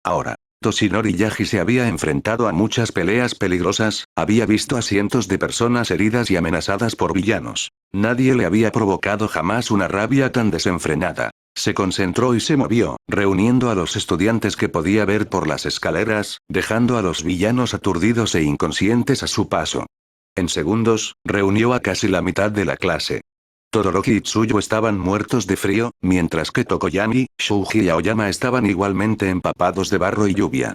ahora. Toshinori Yagi se había enfrentado a muchas peleas peligrosas, había visto a cientos de personas heridas y amenazadas por villanos. Nadie le había provocado jamás una rabia tan desenfrenada. Se concentró y se movió, reuniendo a los estudiantes que podía ver por las escaleras, dejando a los villanos aturdidos e inconscientes a su paso. En segundos, reunió a casi la mitad de la clase. Todoroki y Tsuyu estaban muertos de frío, mientras que Tokoyami, Shuji y Aoyama estaban igualmente empapados de barro y lluvia.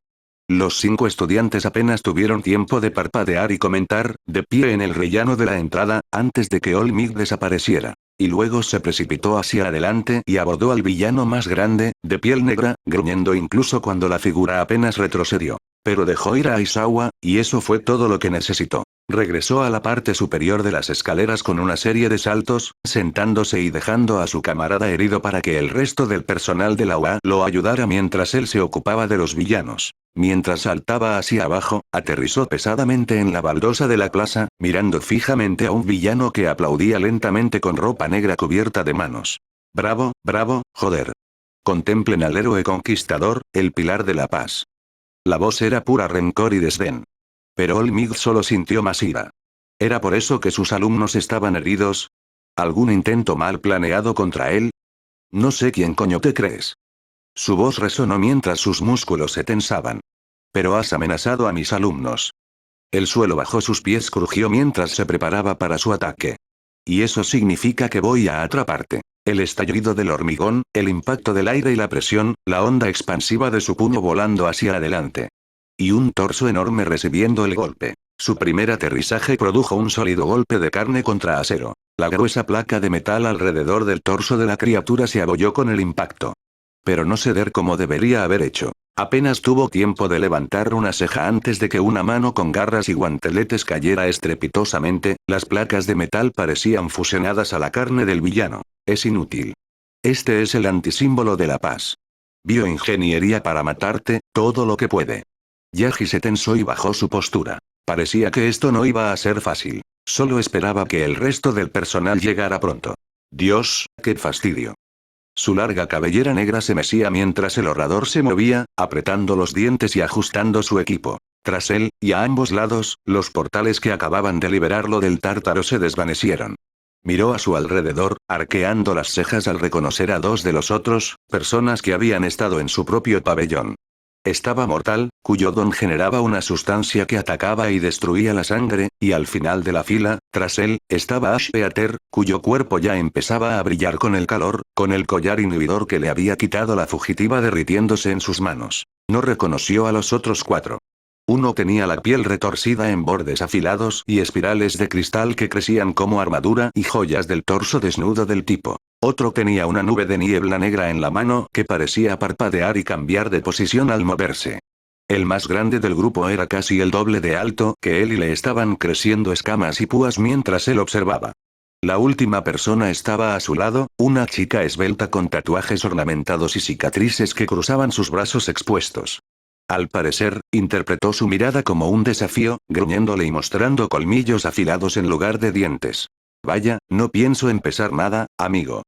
Los 5 estudiantes apenas tuvieron tiempo de parpadear y comentar, de pie en el rellano de la entrada, antes de que All Might desapareciera. Y luego se precipitó hacia adelante y abordó al villano más grande, de piel negra, gruñendo incluso cuando la figura apenas retrocedió. Pero dejó ir a Aizawa, y eso fue todo lo que necesitó. Regresó a la parte superior de las escaleras con una serie de saltos, sentándose y dejando a su camarada herido para que el resto del personal de la UA lo ayudara mientras él se ocupaba de los villanos. Mientras saltaba hacia abajo, aterrizó pesadamente en la baldosa de la plaza, mirando fijamente a un villano que aplaudía lentamente con ropa negra cubierta de manos. Bravo, bravo, joder. Contemplen al héroe conquistador, el pilar de la paz. La voz era pura rencor y desdén. Pero All Might solo sintió más ira. ¿Era por eso que sus alumnos estaban heridos? ¿Algún intento mal planeado contra él? No sé quién coño te crees. Su voz resonó mientras sus músculos se tensaban. Pero has amenazado a mis alumnos. El suelo bajo sus pies crujió mientras se preparaba para su ataque. Y eso significa que voy a atraparte. El estallido del hormigón, el impacto del aire y la presión, la onda expansiva de su puño volando hacia adelante. Y un torso enorme recibiendo el golpe. Su primer aterrizaje produjo un sólido golpe de carne contra acero. La gruesa placa de metal alrededor del torso de la criatura se abolló con el impacto. Pero no ceder como debería haber hecho. Apenas tuvo tiempo de levantar una ceja antes de que una mano con garras y guanteletes cayera estrepitosamente, las placas de metal parecían fusionadas a la carne del villano. Es inútil. Este es el antisímbolo de la paz. Bioingeniería para matarte, todo lo que puede. Yagi se tensó y bajó su postura. Parecía que esto no iba a ser fácil. Solo esperaba que el resto del personal llegara pronto. Dios, qué fastidio. Su larga cabellera negra se mecía mientras el orador se movía, apretando los dientes y ajustando su equipo. Tras él, y a ambos lados, los portales que acababan de liberarlo del tártaro se desvanecieron. Miró a su alrededor, arqueando las cejas al reconocer a 2 de los otros, personas que habían estado en su propio pabellón. Estaba Mortal, cuyo don generaba una sustancia que atacaba y destruía la sangre, y al final de la fila, tras él, estaba Ash Eater, cuyo cuerpo ya empezaba a brillar con el calor, con el collar inhibidor que le había quitado la fugitiva derritiéndose en sus manos. No reconoció a los otros 4. Uno tenía la piel retorcida en bordes afilados y espirales de cristal que crecían como armadura y joyas del torso desnudo del tipo. Otro tenía una nube de niebla negra en la mano que parecía parpadear y cambiar de posición al moverse. El más grande del grupo era casi el doble de alto que él y le estaban creciendo escamas y púas mientras él observaba. La última persona estaba a su lado, una chica esbelta con tatuajes ornamentados y cicatrices que cruzaban sus brazos expuestos. Al parecer, interpretó su mirada como un desafío, gruñéndole y mostrando colmillos afilados en lugar de dientes. Vaya, no pienso empezar nada, amigo.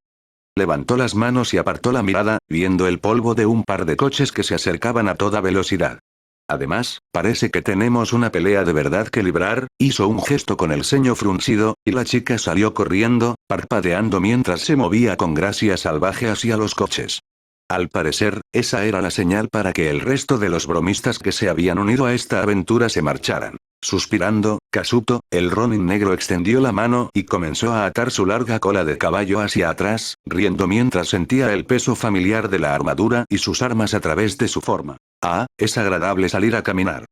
Levantó las manos y apartó la mirada, viendo el polvo de un par de coches que se acercaban a toda velocidad. Además, parece que tenemos una pelea de verdad que librar, hizo un gesto con el ceño fruncido, y la chica salió corriendo, parpadeando mientras se movía con gracia salvaje hacia los coches. Al parecer, esa era la señal para que el resto de los bromistas que se habían unido a esta aventura se marcharan. Suspirando, Kazuto, el Ronin negro extendió la mano y comenzó a atar su larga cola de caballo hacia atrás, riendo mientras sentía el peso familiar de la armadura y sus armas a través de su forma. Ah, es agradable salir a caminar.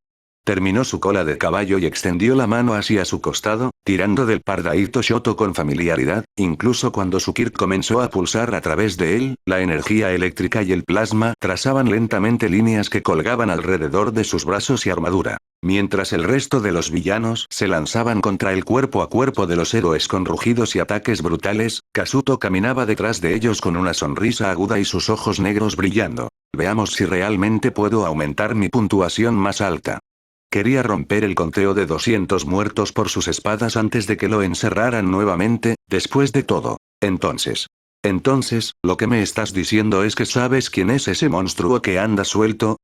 Terminó su cola de caballo y extendió la mano hacia su costado, tirando del Pardaito Shoto con familiaridad, incluso cuando su Kirk comenzó a pulsar a través de él, la energía eléctrica y el plasma trazaban lentamente líneas que colgaban alrededor de sus brazos y armadura. Mientras el resto de los villanos se lanzaban contra el cuerpo a cuerpo de los héroes con rugidos y ataques brutales, Kazuto caminaba detrás de ellos con una sonrisa aguda y sus ojos negros brillando. Veamos si realmente puedo aumentar mi puntuación más alta. Quería romper el conteo de 200 muertos por sus espadas antes de que lo encerraran nuevamente, después de todo. Entonces, lo que me estás diciendo es que sabes quién es ese monstruo que anda suelto.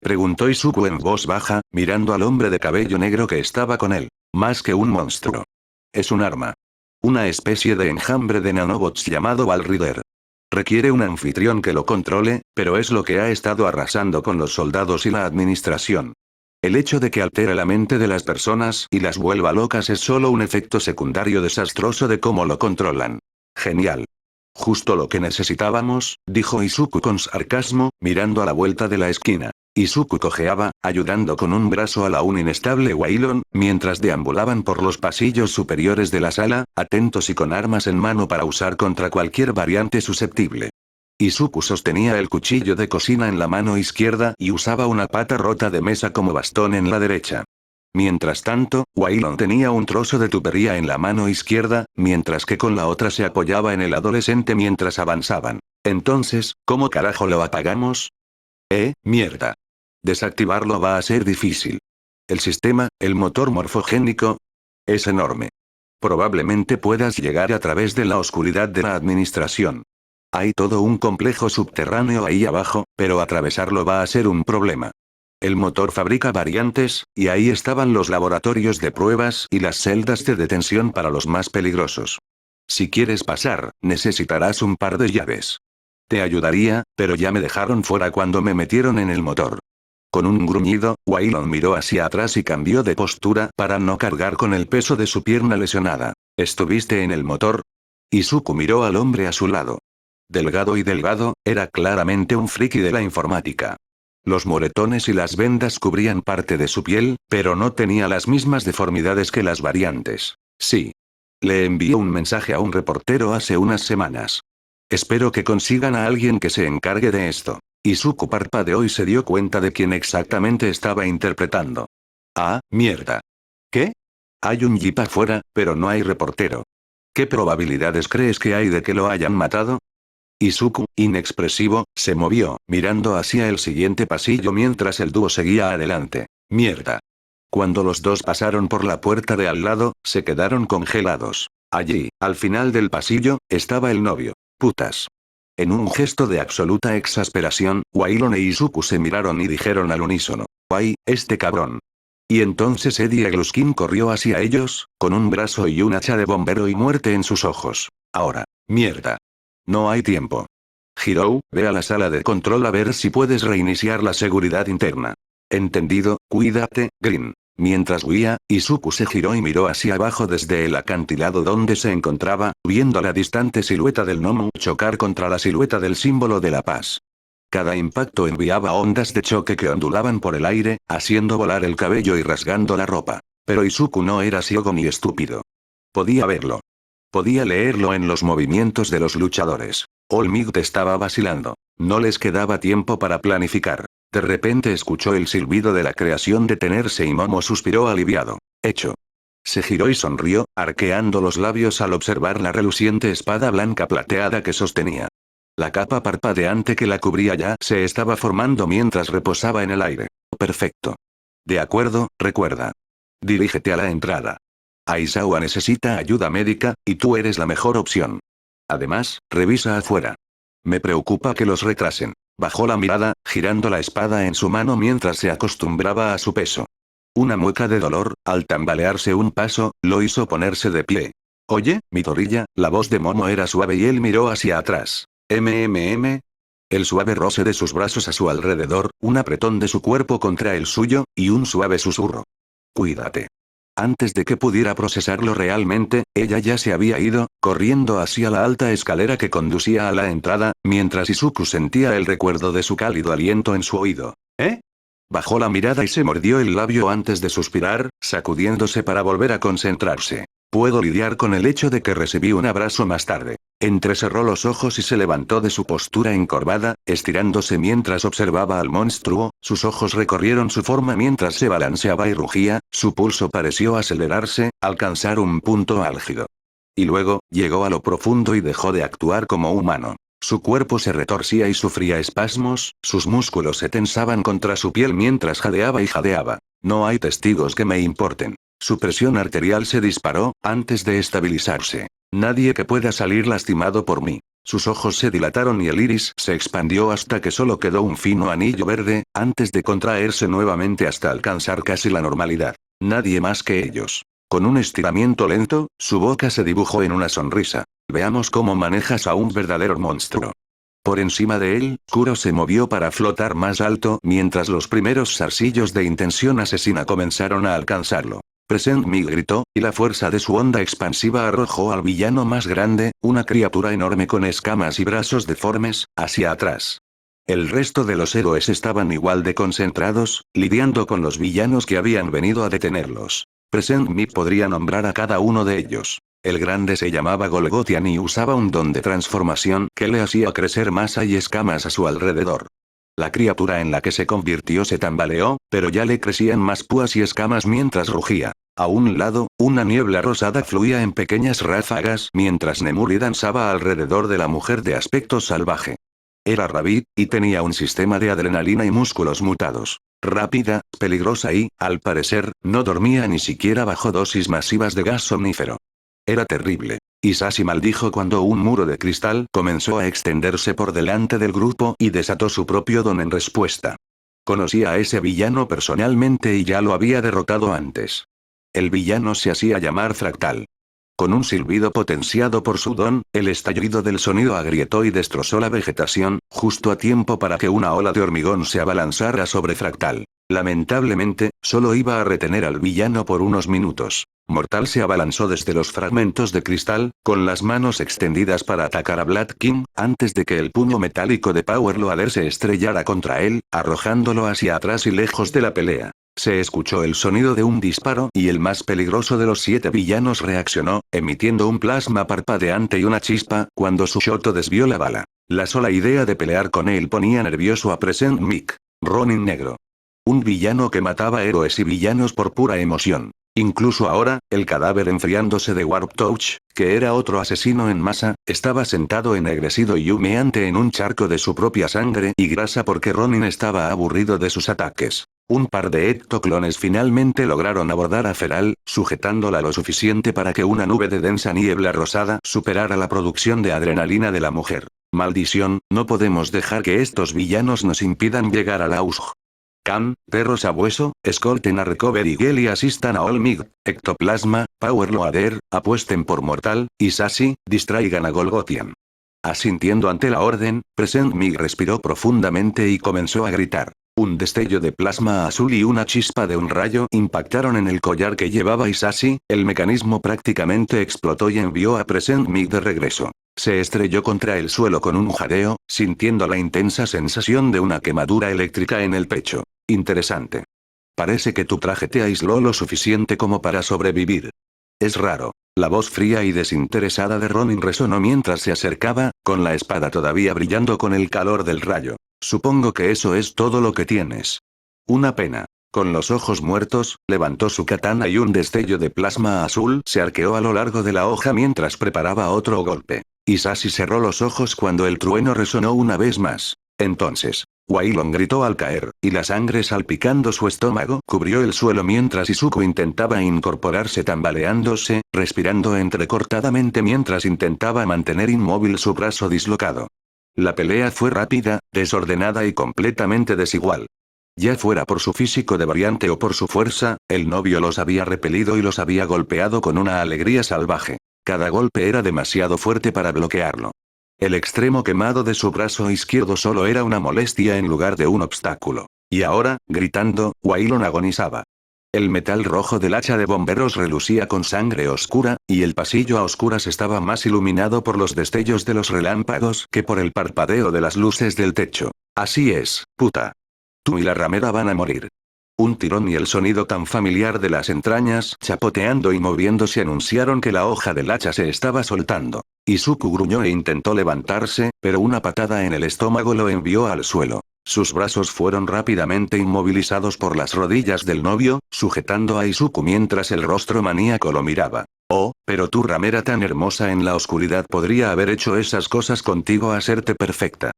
Preguntó Izuku en voz baja, mirando al hombre de cabello negro que estaba con él. Más que un monstruo. Es un arma. Una especie de enjambre de nanobots llamado Valrider. Requiere un anfitrión que lo controle, pero es lo que ha estado arrasando con los soldados y la administración. El hecho de que altere la mente de las personas y las vuelva locas es solo un efecto secundario desastroso de cómo lo controlan. Genial. Justo lo que necesitábamos, dijo Izuku con sarcasmo, mirando a la vuelta de la esquina. Izuku cojeaba, ayudando con un brazo a la aún inestable Wailon, mientras deambulaban por los pasillos superiores de la sala, atentos y con armas en mano para usar contra cualquier variante susceptible. Izuku sostenía el cuchillo de cocina en la mano izquierda y usaba una pata rota de mesa como bastón en la derecha. Mientras tanto, Wailon tenía un trozo de tubería en la mano izquierda, mientras que con la otra se apoyaba en el adolescente mientras avanzaban. Entonces, ¿cómo carajo lo apagamos? Mierda. Desactivarlo va a ser difícil. El sistema, el motor morfogénico, es enorme. Probablemente puedas llegar a través de la oscuridad de la administración. Hay todo un complejo subterráneo ahí abajo, pero atravesarlo va a ser un problema. El motor fabrica variantes, y ahí estaban los laboratorios de pruebas y las celdas de detención para los más peligrosos. Si quieres pasar, necesitarás un par de llaves. Te ayudaría, pero ya me dejaron fuera cuando me metieron en el motor. Con un gruñido, Wailon miró hacia atrás y cambió de postura para no cargar con el peso de su pierna lesionada. ¿Estuviste en el motor? Izuku miró al hombre a su lado. Delgado y delgado, era claramente un friki de la informática. Los moretones y las vendas cubrían parte de su piel, pero no tenía las mismas deformidades que las variantes. Sí. Le envió un mensaje a un reportero hace unas semanas. Espero que consigan a alguien que se encargue de esto. Izuku parpadeó y se dio cuenta de quién exactamente estaba interpretando. Ah, mierda. ¿Qué? Hay un jeep afuera, pero no hay reportero. ¿Qué probabilidades crees que hay de que lo hayan matado? Izuku, inexpresivo, se movió, mirando hacia el siguiente pasillo mientras el dúo seguía adelante. Mierda. Cuando los dos pasaron por la puerta de al lado, se quedaron congelados. Allí, al final del pasillo, estaba el novio. Putas. En un gesto de absoluta exasperación, Wailon e Izuku se miraron y dijeron al unísono. ¡Ay, este cabrón! Y entonces Eddie Egluskin corrió hacia ellos, con un brazo y un hacha de bombero y muerte en sus ojos. Ahora. Mierda. No hay tiempo. Hirou, ve a la sala de control a ver si puedes reiniciar la seguridad interna. Entendido, cuídate, Green. Mientras huía, Izuku se giró y miró hacia abajo desde el acantilado donde se encontraba, viendo la distante silueta del gnomo chocar contra la silueta del símbolo de la paz. Cada impacto enviaba ondas de choque que ondulaban por el aire, haciendo volar el cabello y rasgando la ropa. Pero Izuku no era ciego ni estúpido. Podía verlo. Podía leerlo en los movimientos de los luchadores. All Might estaba vacilando. No les quedaba tiempo para planificar. De repente escuchó el silbido de la creación detenerse y Momo suspiró aliviado. Hecho. Se giró y sonrió, arqueando los labios al observar la reluciente espada blanca plateada que sostenía. La capa parpadeante que la cubría ya se estaba formando mientras reposaba en el aire. Perfecto. De acuerdo, recuerda. Dirígete a la entrada. Aizawa necesita ayuda médica, y tú eres la mejor opción. Además, revisa afuera. Me preocupa que los retrasen. Bajó la mirada, girando la espada en su mano mientras se acostumbraba a su peso. Una mueca de dolor, al tambalearse un paso, lo hizo ponerse de pie. Oye, Midoriya, la voz de Momo era suave y él miró hacia atrás. El suave roce de sus brazos a su alrededor, un apretón de su cuerpo contra el suyo, y un suave susurro. Cuídate. Antes de que pudiera procesarlo realmente, ella ya se había ido, corriendo hacia la alta escalera que conducía a la entrada, mientras Izuku sentía el recuerdo de su cálido aliento en su oído. ¿Eh? Bajó la mirada y se mordió el labio antes de suspirar, sacudiéndose para volver a concentrarse. Puedo lidiar con el hecho de que recibí un abrazo más tarde. Entrecerró los ojos y se levantó de su postura encorvada, estirándose mientras observaba al monstruo, sus ojos recorrieron su forma mientras se balanceaba y rugía, su pulso pareció acelerarse, alcanzar un punto álgido. Y luego, llegó a lo profundo y dejó de actuar como humano. Su cuerpo se retorcía y sufría espasmos, sus músculos se tensaban contra su piel mientras jadeaba y jadeaba. No hay testigos que me importen. Su presión arterial se disparó, antes de estabilizarse. Nadie que pueda salir lastimado por mí. Sus ojos se dilataron y el iris se expandió hasta que solo quedó un fino anillo verde, antes de contraerse nuevamente hasta alcanzar casi la normalidad. Nadie más que ellos. Con un estiramiento lento, su boca se dibujó en una sonrisa. Veamos cómo manejas a un verdadero monstruo. Por encima de él, Kuro se movió para flotar más alto mientras los primeros zarcillos de intención asesina comenzaron a alcanzarlo. Present Me gritó, y la fuerza de su onda expansiva arrojó al villano más grande, una criatura enorme con escamas y brazos deformes, hacia atrás. El resto de los héroes estaban igual de concentrados, lidiando con los villanos que habían venido a detenerlos. Present Me podría nombrar a cada uno de ellos. El grande se llamaba Golgotian y usaba un don de transformación que le hacía crecer masa y escamas a su alrededor. La criatura en la que se convirtió se tambaleó, pero ya le crecían más púas y escamas mientras rugía. A un lado, una niebla rosada fluía en pequeñas ráfagas mientras Nemuri danzaba alrededor de la mujer de aspecto salvaje. Era Rabbit, y tenía un sistema de adrenalina y músculos mutados. Rápida, peligrosa y, al parecer, no dormía ni siquiera bajo dosis masivas de gas somnífero. Era terrible. Isashi maldijo cuando un muro de cristal comenzó a extenderse por delante del grupo y desató su propio don en respuesta. Conocía a ese villano personalmente y ya lo había derrotado antes. El villano se hacía llamar Fractal. Con un silbido potenciado por su don, el estallido del sonido agrietó y destrozó la vegetación, justo a tiempo para que una ola de hormigón se abalanzara sobre Fractal. Lamentablemente, solo iba a retener al villano por unos minutos. Mortal se abalanzó desde los fragmentos de cristal, con las manos extendidas para atacar a Black King, antes de que el puño metálico de Power Loader se estrellara contra él, arrojándolo hacia atrás y lejos de la pelea. Se escuchó el sonido de un disparo y el más peligroso de los 7 villanos reaccionó, emitiendo un plasma parpadeante y una chispa, cuando su Shoto desvió la bala. La sola idea de pelear con él ponía nervioso a Present Mic. Ronin negro. Un villano que mataba héroes y villanos por pura emoción. Incluso ahora, el cadáver enfriándose de Warp Touch, que era otro asesino en masa, estaba sentado ennegrecido y humeante en un charco de su propia sangre y grasa porque Ronin estaba aburrido de sus ataques. Un par de ectoclones finalmente lograron abordar a Feral, sujetándola lo suficiente para que una nube de densa niebla rosada superara la producción de adrenalina de la mujer. Maldición, no podemos dejar que estos villanos nos impidan llegar a la USG. Khan, perros a hueso, escolten a Recovery Girl y asistan a Olmig, Ectoplasma, Power Loader, apuesten por Mortal, y Sashi, distraigan a Golgotian. Asintiendo ante la orden, Present Mig respiró profundamente y comenzó a gritar. Un destello de plasma azul y una chispa de un rayo impactaron en el collar que llevaba Isashi, el mecanismo prácticamente explotó y envió a Present Mig de regreso. Se estrelló contra el suelo con un jadeo, sintiendo la intensa sensación de una quemadura eléctrica en el pecho. Interesante. Parece que tu traje te aisló lo suficiente como para sobrevivir. Es raro. La voz fría y desinteresada de Ronin resonó mientras se acercaba, con la espada todavía brillando con el calor del rayo. Supongo que eso es todo lo que tienes. Una pena. Con los ojos muertos, levantó su katana y un destello de plasma azul se arqueó a lo largo de la hoja mientras preparaba otro golpe. Isashi cerró los ojos cuando el trueno resonó una vez más. Entonces, Wailon gritó al caer, y la sangre salpicando su estómago cubrió el suelo mientras Izuku intentaba incorporarse tambaleándose, respirando entrecortadamente mientras intentaba mantener inmóvil su brazo dislocado. La pelea fue rápida, desordenada y completamente desigual. Ya fuera por su físico de variante o por su fuerza, el novio los había repelido y los había golpeado con una alegría salvaje. Cada golpe era demasiado fuerte para bloquearlo. El extremo quemado de su brazo izquierdo solo era una molestia en lugar de un obstáculo. Y ahora, gritando, Wailon agonizaba. El metal rojo del hacha de bomberos relucía con sangre oscura, y el pasillo a oscuras estaba más iluminado por los destellos de los relámpagos que por el parpadeo de las luces del techo. Así es, puta. Tú y la ramera van a morir. Un tirón y el sonido tan familiar de las entrañas chapoteando y moviéndose anunciaron que la hoja del hacha se estaba soltando. Izuku gruñó e intentó levantarse, pero una patada en el estómago lo envió al suelo. Sus brazos fueron rápidamente inmovilizados por las rodillas del novio, sujetando a Izuku mientras el rostro maníaco lo miraba. Oh, pero tu ramera tan hermosa en la oscuridad podría haber hecho esas cosas contigo a hacerte perfecta.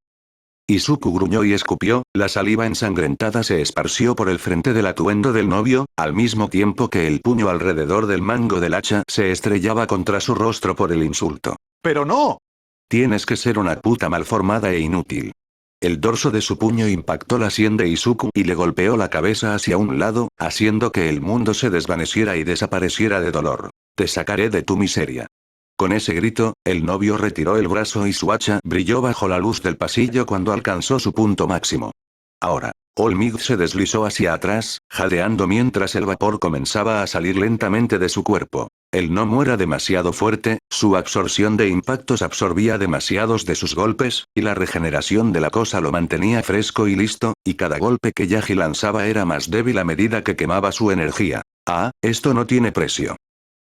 Izuku gruñó y escupió, la saliva ensangrentada se esparció por el frente del atuendo del novio, al mismo tiempo que el puño alrededor del mango del hacha se estrellaba contra su rostro por el insulto. ¡Pero no! Tienes que ser una puta malformada e inútil. El dorso de su puño impactó la sien de Izuku y le golpeó la cabeza hacia un lado, haciendo que el mundo se desvaneciera y desapareciera de dolor. Te sacaré de tu miseria. Con ese grito, el novio retiró el brazo y su hacha brilló bajo la luz del pasillo cuando alcanzó su punto máximo. Ahora, All Might se deslizó hacia atrás, jadeando mientras el vapor comenzaba a salir lentamente de su cuerpo. El no muera demasiado fuerte, su absorción de impactos absorbía demasiados de sus golpes, y la regeneración de la cosa lo mantenía fresco y listo, y cada golpe que Yagi lanzaba era más débil a medida que quemaba su energía. Ah, esto no tiene precio.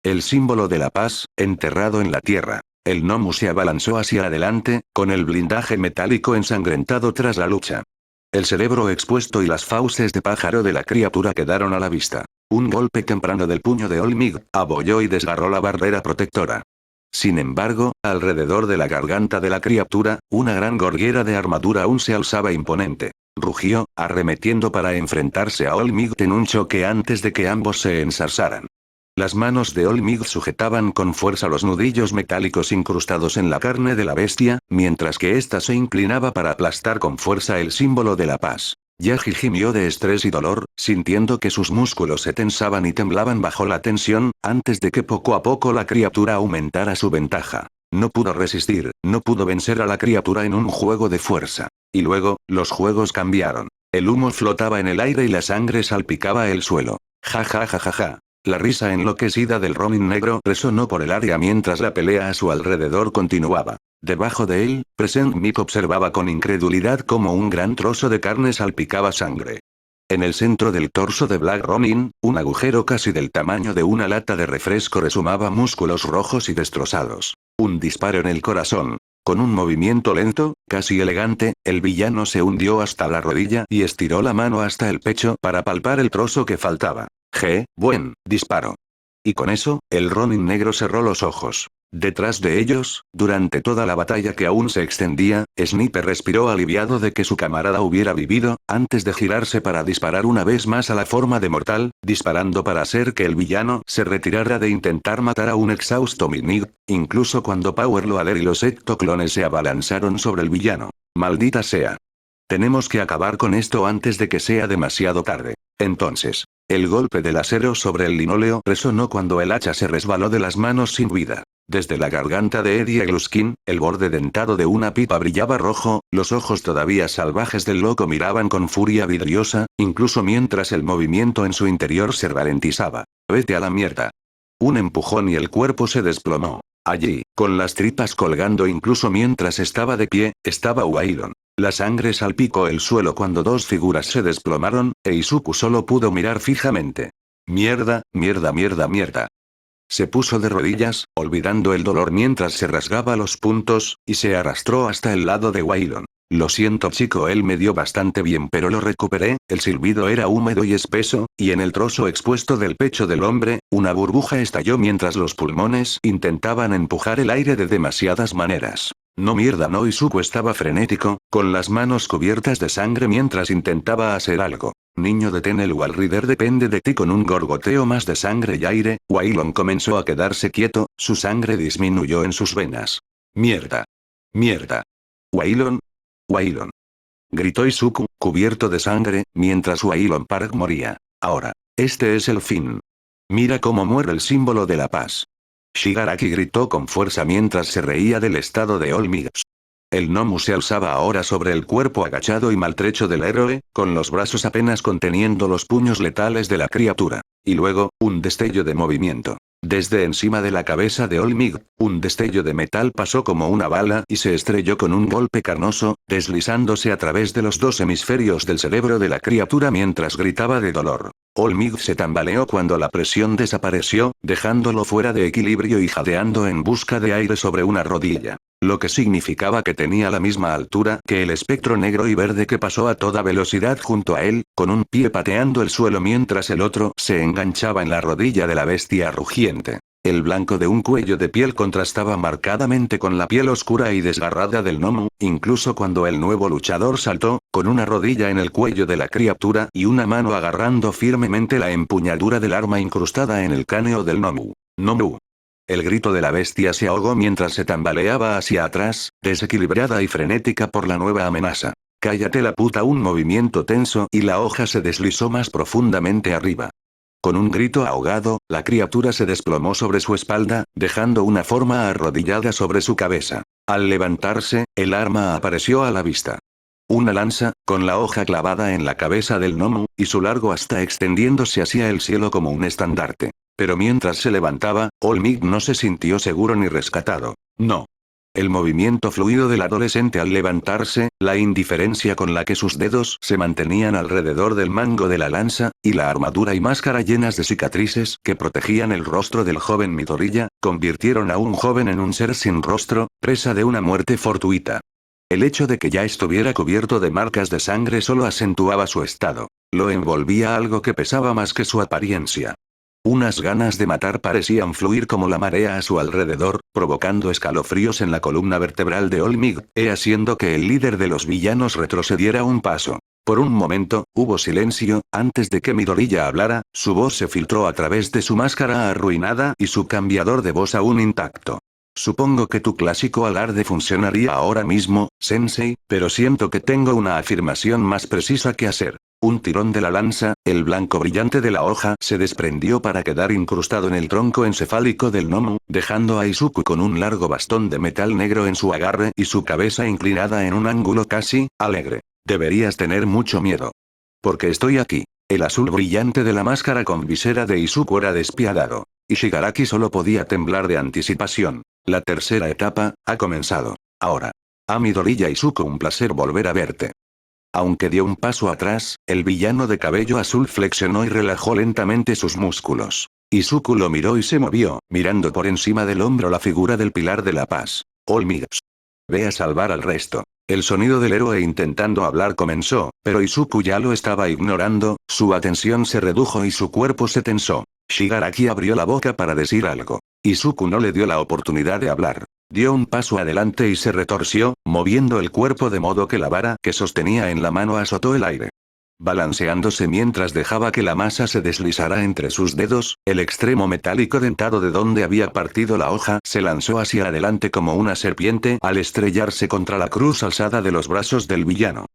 El símbolo de la paz, enterrado en la tierra. El Nomu se abalanzó hacia adelante, con el blindaje metálico ensangrentado tras la lucha. El cerebro expuesto y las fauces de pájaro de la criatura quedaron a la vista. Un golpe temprano del puño de All Might abolló y desgarró la barrera protectora. Sin embargo, alrededor de la garganta de la criatura, una gran gorguera de armadura aún se alzaba imponente. Rugió, arremetiendo para enfrentarse a All Might en un choque antes de que ambos se ensarzaran. Las manos de All Might sujetaban con fuerza los nudillos metálicos incrustados en la carne de la bestia, mientras que ésta se inclinaba para aplastar con fuerza el símbolo de la paz. Yagi gimió de estrés y dolor, sintiendo que sus músculos se tensaban y temblaban bajo la tensión, antes de que poco a poco la criatura aumentara su ventaja. No pudo resistir, no pudo vencer a la criatura en un juego de fuerza. Y luego, los juegos cambiaron. El humo flotaba en el aire y la sangre salpicaba el suelo. Ja ja ja ja ja. La risa enloquecida del Ronin negro resonó por el área mientras la pelea a su alrededor continuaba. Debajo de él, Present Mic observaba con incredulidad cómo un gran trozo de carne salpicaba sangre. En el centro del torso de Black Ronin, un agujero casi del tamaño de una lata de refresco resumaba músculos rojos y destrozados. Un disparo en el corazón. Con un movimiento lento, casi elegante, el villano se hundió hasta la rodilla y estiró la mano hasta el pecho para palpar el trozo que faltaba. Buen disparo. Y con eso, el Ronin negro cerró los ojos. Detrás de ellos, durante toda la batalla que aún se extendía, Sniper respiró aliviado de que su camarada hubiera vivido, antes de girarse para disparar una vez más a la forma de mortal, disparando para hacer que el villano se retirara de intentar matar a un exhausto Minig, incluso cuando Power Loader y los ectoclones se abalanzaron sobre el villano. Maldita sea. Tenemos que acabar con esto antes de que sea demasiado tarde. Entonces, el golpe del acero sobre el linóleo resonó cuando el hacha se resbaló de las manos sin vida. Desde la garganta de Eddie Gluskin, el borde dentado de una pipa brillaba rojo, los ojos todavía salvajes del loco miraban con furia vidriosa, incluso mientras el movimiento en su interior se ralentizaba. Vete a la mierda. Un empujón y el cuerpo se desplomó. Allí, con las tripas colgando incluso mientras estaba de pie, estaba Wailon. La sangre salpicó el suelo cuando dos figuras se desplomaron, e Izuku solo pudo mirar fijamente. Mierda, mierda, mierda, mierda. Se puso de rodillas, olvidando el dolor mientras se rasgaba los puntos, y se arrastró hasta el lado de Wailon. Lo siento chico, él me dio bastante bien pero lo recuperé, el silbido era húmedo y espeso, y en el trozo expuesto del pecho del hombre, una burbuja estalló mientras los pulmones intentaban empujar el aire de demasiadas maneras. No mierda no, Izuku estaba frenético, con las manos cubiertas de sangre mientras intentaba hacer algo. Niño detén el Wall Rider depende de ti. Con un gorgoteo más de sangre y aire, Wailon comenzó a quedarse quieto, su sangre disminuyó en sus venas. Mierda. Mierda. Wailon. Wailon. Gritó Izuku, cubierto de sangre, mientras Wailon Park moría. Ahora. Este es el fin. Mira cómo muere el símbolo de la paz. Shigaraki gritó con fuerza mientras se reía del estado de All Might. El Nomu se alzaba ahora sobre el cuerpo agachado y maltrecho del héroe, con los brazos apenas conteniendo los puños letales de la criatura. Y luego, un destello de movimiento. Desde encima de la cabeza de All Might, un destello de metal pasó como una bala y se estrelló con un golpe carnoso, deslizándose a través de los dos hemisferios del cerebro de la criatura mientras gritaba de dolor. All Might se tambaleó cuando la presión desapareció, dejándolo fuera de equilibrio y jadeando en busca de aire sobre una rodilla. Lo que significaba que tenía la misma altura que el espectro negro y verde que pasó a toda velocidad junto a él, con un pie pateando el suelo mientras el otro se enganchaba en la rodilla de la bestia rugiente. El blanco de un cuello de piel contrastaba marcadamente con la piel oscura y desgarrada del gnomo, incluso cuando el nuevo luchador saltó, con una rodilla en el cuello de la criatura y una mano agarrando firmemente la empuñadura del arma incrustada en el cráneo del gnomo. ¡Gnomo! El grito de la bestia se ahogó mientras se tambaleaba hacia atrás, desequilibrada y frenética por la nueva amenaza. ¡Cállate la puta! Un movimiento tenso y la hoja se deslizó más profundamente arriba. Con un grito ahogado, la criatura se desplomó sobre su espalda, dejando una forma arrodillada sobre su cabeza. Al levantarse, el arma apareció a la vista. Una lanza, con la hoja clavada en la cabeza del gnomo, y su largo asta extendiéndose hacia el cielo como un estandarte. Pero mientras se levantaba, Olmig no se sintió seguro ni rescatado. No. El movimiento fluido del adolescente al levantarse, la indiferencia con la que sus dedos se mantenían alrededor del mango de la lanza, y la armadura y máscara llenas de cicatrices que protegían el rostro del joven Midoriya, convirtieron a un joven en un ser sin rostro, presa de una muerte fortuita. El hecho de que ya estuviera cubierto de marcas de sangre solo acentuaba su estado. Lo envolvía algo que pesaba más que su apariencia. Unas ganas de matar parecían fluir como la marea a su alrededor, provocando escalofríos en la columna vertebral de Olmig, haciendo que el líder de los villanos retrocediera un paso. Por un momento, hubo silencio, antes de que Midoriya hablara, su voz se filtró a través de su máscara arruinada y su cambiador de voz aún intacto. Supongo que tu clásico alarde funcionaría ahora mismo, Sensei, pero siento que tengo una afirmación más precisa que hacer. Un tirón de la lanza, el blanco brillante de la hoja se desprendió para quedar incrustado en el tronco encefálico del gnomo, dejando a Izuku con un largo bastón de metal negro en su agarre y su cabeza inclinada en un ángulo casi alegre. Deberías tener mucho miedo. Porque estoy aquí. El azul brillante de la máscara con visera de Izuku era despiadado. Y Shigaraki solo podía temblar de anticipación. La tercera etapa ha comenzado. Ahora. A Midoriya Izuku, un placer volver a verte. Aunque dio un paso atrás, el villano de cabello azul flexionó y relajó lentamente sus músculos. Izuku lo miró y se movió, mirando por encima del hombro la figura del pilar de la paz. Olmig. Ve a salvar al resto. El sonido del héroe intentando hablar comenzó, pero Izuku ya lo estaba ignorando, su atención se redujo y su cuerpo se tensó. Shigaraki abrió la boca para decir algo. Izuku no le dio la oportunidad de hablar. Dio un paso adelante y se retorció, moviendo el cuerpo de modo que la vara que sostenía en la mano azotó el aire. Balanceándose mientras dejaba que la masa se deslizara entre sus dedos, el extremo metálico dentado de donde había partido la hoja se lanzó hacia adelante como una serpiente al estrellarse contra la cruz alzada de los brazos del villano.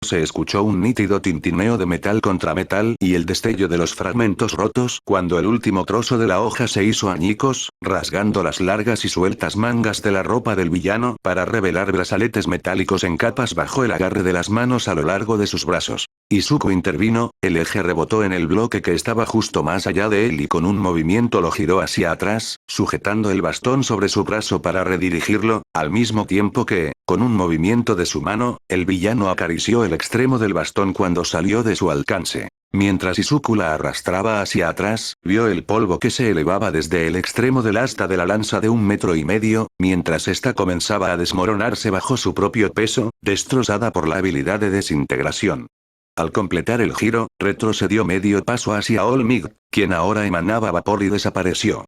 Se escuchó un nítido tintineo de metal contra metal y el destello de los fragmentos rotos cuando el último trozo de la hoja se hizo añicos, rasgando las largas y sueltas mangas de la ropa del villano para revelar brazaletes metálicos en capas bajo el agarre de las manos a lo largo de sus brazos. Izuku intervino, el eje rebotó en el bloque que estaba justo más allá de él y con un movimiento lo giró hacia atrás, sujetando el bastón sobre su brazo para redirigirlo, al mismo tiempo que, con un movimiento de su mano, el villano acarició el extremo del bastón cuando salió de su alcance. Mientras Izuku la arrastraba hacia atrás, vio el polvo que se elevaba desde el extremo del asta de la lanza de 1,5 metros, mientras ésta comenzaba a desmoronarse bajo su propio peso, destrozada por la habilidad de desintegración. Al completar el giro, retrocedió medio paso hacia Olmig, quien ahora emanaba vapor y desapareció.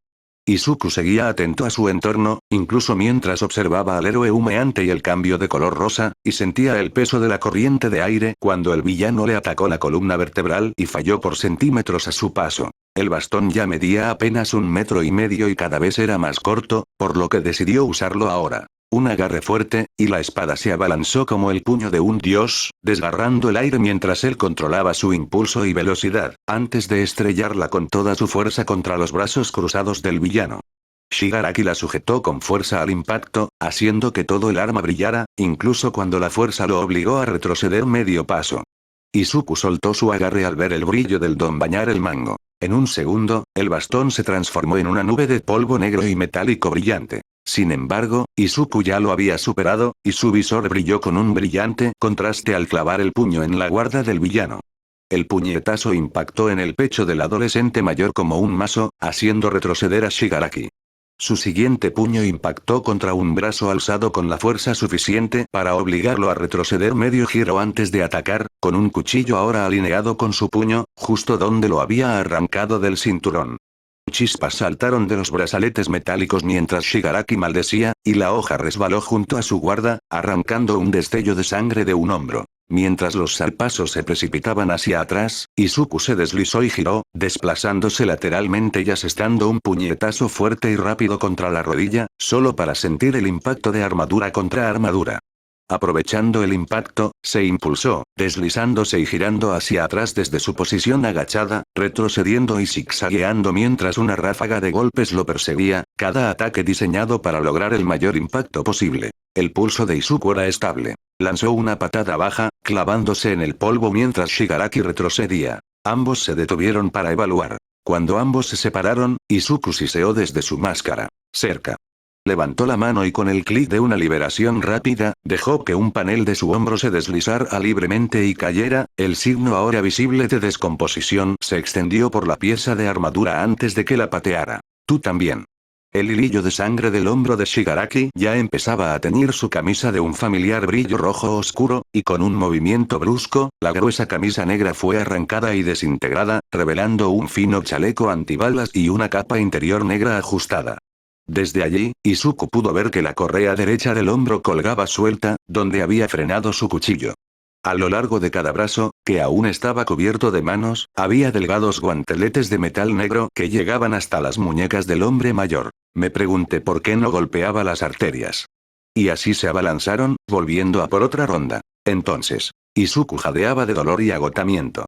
Izuku seguía atento a su entorno, incluso mientras observaba al héroe humeante y el cambio de color rosa, y sentía el peso de la corriente de aire cuando el villano le atacó la columna vertebral y falló por centímetros a su paso. El bastón ya medía apenas 1,5 metros y cada vez era más corto, por lo que decidió usarlo ahora. Un agarre fuerte, y la espada se abalanzó como el puño de un dios, desgarrando el aire mientras él controlaba su impulso y velocidad, antes de estrellarla con toda su fuerza contra los brazos cruzados del villano. Shigaraki la sujetó con fuerza al impacto, haciendo que todo el arma brillara, incluso cuando la fuerza lo obligó a retroceder medio paso. Izuku soltó su agarre al ver el brillo del don bañar el mango. En un segundo, el bastón se transformó en una nube de polvo negro y metálico brillante. Sin embargo, Izuku ya lo había superado, y su visor brilló con un brillante contraste al clavar el puño en la guarda del villano. El puñetazo impactó en el pecho del adolescente mayor como un mazo, haciendo retroceder a Shigaraki. Su siguiente puño impactó contra un brazo alzado con la fuerza suficiente para obligarlo a retroceder medio giro antes de atacar, con un cuchillo ahora alineado con su puño, justo donde lo había arrancado del cinturón. Chispas saltaron de los brazaletes metálicos mientras Shigaraki maldecía, y la hoja resbaló junto a su guarda, arrancando un destello de sangre de un hombro. Mientras los zarpazos se precipitaban hacia atrás, Izuku se deslizó y giró, desplazándose lateralmente y asestando un puñetazo fuerte y rápido contra la rodilla, solo para sentir el impacto de armadura contra armadura. Aprovechando el impacto, se impulsó, deslizándose y girando hacia atrás desde su posición agachada, retrocediendo y zigzagueando mientras una ráfaga de golpes lo perseguía, cada ataque diseñado para lograr el mayor impacto posible. El pulso de Izuku era estable. Lanzó una patada baja, clavándose en el polvo mientras Shigaraki retrocedía. Ambos se detuvieron para evaluar. Cuando ambos se separaron, Izuku siseó desde su máscara. Cerca. Levantó la mano y con el clic de una liberación rápida, dejó que un panel de su hombro se deslizara libremente y cayera, el signo ahora visible de descomposición se extendió por la pieza de armadura antes de que la pateara. Tú también. El hilillo de sangre del hombro de Shigaraki ya empezaba a teñir su camisa de un familiar brillo rojo oscuro, y con un movimiento brusco, la gruesa camisa negra fue arrancada y desintegrada, revelando un fino chaleco antibalas y una capa interior negra ajustada. Desde allí, Izuku pudo ver que la correa derecha del hombro colgaba suelta, donde había frenado su cuchillo. A lo largo de cada brazo, que aún estaba cubierto de manos, había delgados guanteletes de metal negro que llegaban hasta las muñecas del hombre mayor. Me pregunté por qué no golpeaba las arterias. Y así se abalanzaron, volviendo a por otra ronda. Entonces, Izuku jadeaba de dolor y agotamiento.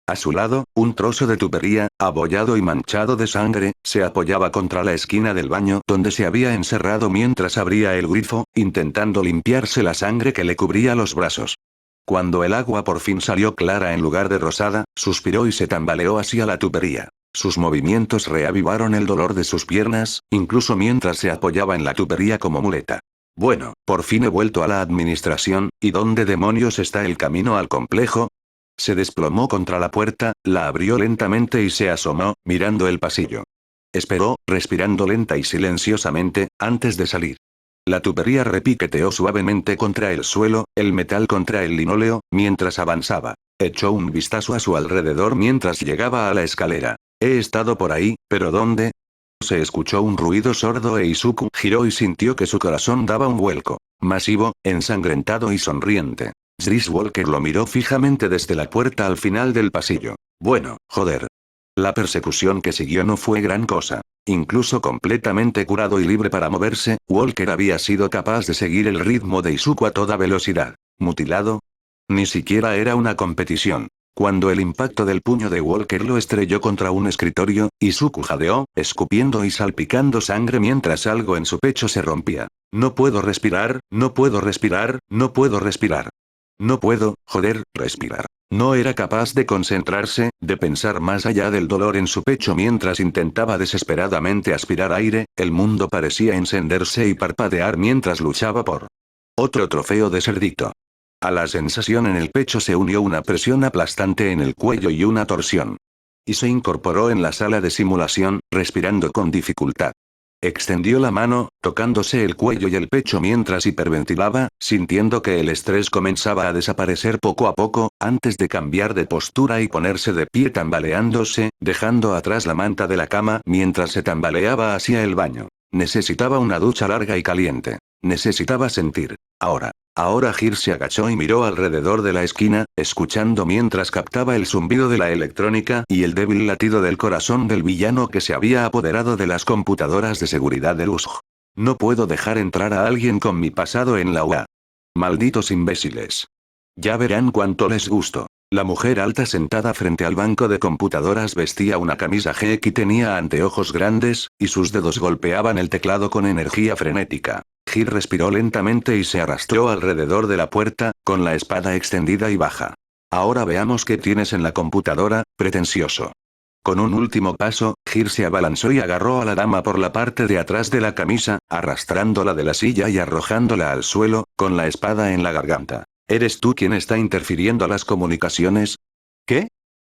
A su lado, un trozo de tubería, abollado y manchado de sangre, se apoyaba contra la esquina del baño donde se había encerrado mientras abría el grifo, intentando limpiarse la sangre que le cubría los brazos. Cuando el agua por fin salió clara en lugar de rosada, suspiró y se tambaleó hacia la tubería. Sus movimientos reavivaron el dolor de sus piernas, incluso mientras se apoyaba en la tubería como muleta. Bueno, por fin he vuelto a la administración, ¿y dónde demonios está el camino al complejo? Se desplomó contra la puerta, la abrió lentamente y se asomó, mirando el pasillo. Esperó, respirando lenta y silenciosamente, antes de salir. La tubería repiqueteó suavemente contra el suelo, el metal contra el linóleo, mientras avanzaba. Echó un vistazo a su alrededor mientras llegaba a la escalera. He estado por ahí, ¿pero dónde? Se escuchó un ruido sordo e Izuku giró y sintió que su corazón daba un vuelco. Masivo, ensangrentado y sonriente. Chris Walker lo miró fijamente desde la puerta al final del pasillo. Bueno, joder. La persecución que siguió no fue gran cosa. Incluso completamente curado y libre para moverse, Walker había sido capaz de seguir el ritmo de Izuku a toda velocidad. ¿Mutilado? Ni siquiera era una competición. Cuando el impacto del puño de Walker lo estrelló contra un escritorio, Izuku jadeó, escupiendo y salpicando sangre mientras algo en su pecho se rompía. No puedo respirar, no puedo respirar, no puedo respirar. No puedo, joder, respirar. No era capaz de concentrarse, de pensar más allá del dolor en su pecho mientras intentaba desesperadamente aspirar aire, el mundo parecía encenderse y parpadear mientras luchaba por otro trofeo de cerdito. A la sensación en el pecho se unió una presión aplastante en el cuello y una torsión. Y se incorporó en la sala de simulación, respirando con dificultad. Extendió la mano, tocándose el cuello y el pecho mientras hiperventilaba, sintiendo que el estrés comenzaba a desaparecer poco a poco, antes de cambiar de postura y ponerse de pie tambaleándose, dejando atrás la manta de la cama mientras se tambaleaba hacia el baño. Necesitaba una ducha larga y caliente. Necesitaba sentir. Ahora. Ahora Gir se agachó y miró alrededor de la esquina, escuchando mientras captaba el zumbido de la electrónica y el débil latido del corazón del villano que se había apoderado de las computadoras de seguridad de USG. No puedo dejar entrar a alguien con mi pasado en la UA. Malditos imbéciles. Ya verán cuánto les gusto. La mujer alta sentada frente al banco de computadoras vestía una camisa jeque y tenía anteojos grandes, y sus dedos golpeaban el teclado con energía frenética. Gir respiró lentamente y se arrastró alrededor de la puerta, con la espada extendida y baja. Ahora veamos qué tienes en la computadora, pretencioso. Con un último paso, Gir se abalanzó y agarró a la dama por la parte de atrás de la camisa, arrastrándola de la silla y arrojándola al suelo, con la espada en la garganta. ¿Eres tú quien está interfiriendo a las comunicaciones? ¿Qué?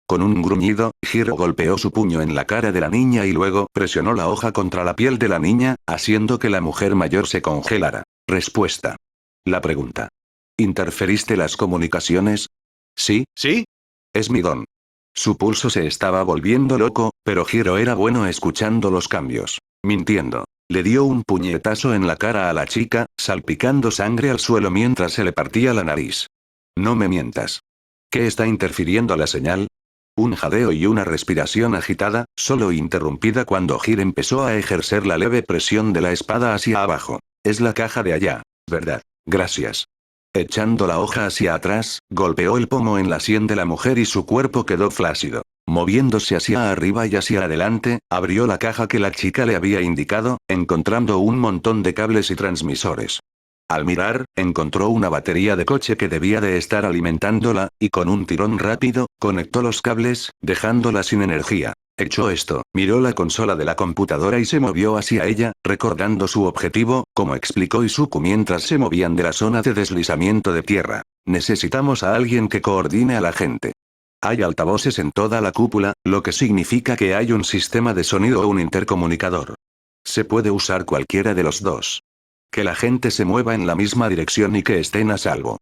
Con un gruñido, Gir golpeó su puño en la cara de la niña y luego presionó la hoja contra la piel de la niña, haciendo que la mujer mayor se congelara. Respuesta. La pregunta. ¿Interferiste las comunicaciones? Sí, sí. Es mi don. Su pulso se estaba volviendo loco, pero Hiro era bueno escuchando los cambios. Mintiendo. Le dio un puñetazo en la cara a la chica, salpicando sangre al suelo mientras se le partía la nariz. No me mientas. ¿Qué está interfiriendo la señal? Un jadeo y una respiración agitada, solo interrumpida cuando Hiro empezó a ejercer la leve presión de la espada hacia abajo. Es la caja de allá, ¿verdad? Gracias. Echando la hoja hacia atrás, golpeó el pomo en la sien de la mujer y su cuerpo quedó flácido. Moviéndose hacia arriba y hacia adelante, abrió la caja que la chica le había indicado, encontrando un montón de cables y transmisores. Al mirar, encontró una batería de coche que debía de estar alimentándola, y con un tirón rápido, conectó los cables, dejándola sin energía. Hecho esto, miró la consola de la computadora y se movió hacia ella, recordando su objetivo, como explicó Izuku mientras se movían de la zona de deslizamiento de tierra. Necesitamos a alguien que coordine a la gente. Hay altavoces en toda la cúpula, lo que significa que hay un sistema de sonido o un intercomunicador. Se puede usar cualquiera de los dos. Que la gente se mueva en la misma dirección y que estén a salvo.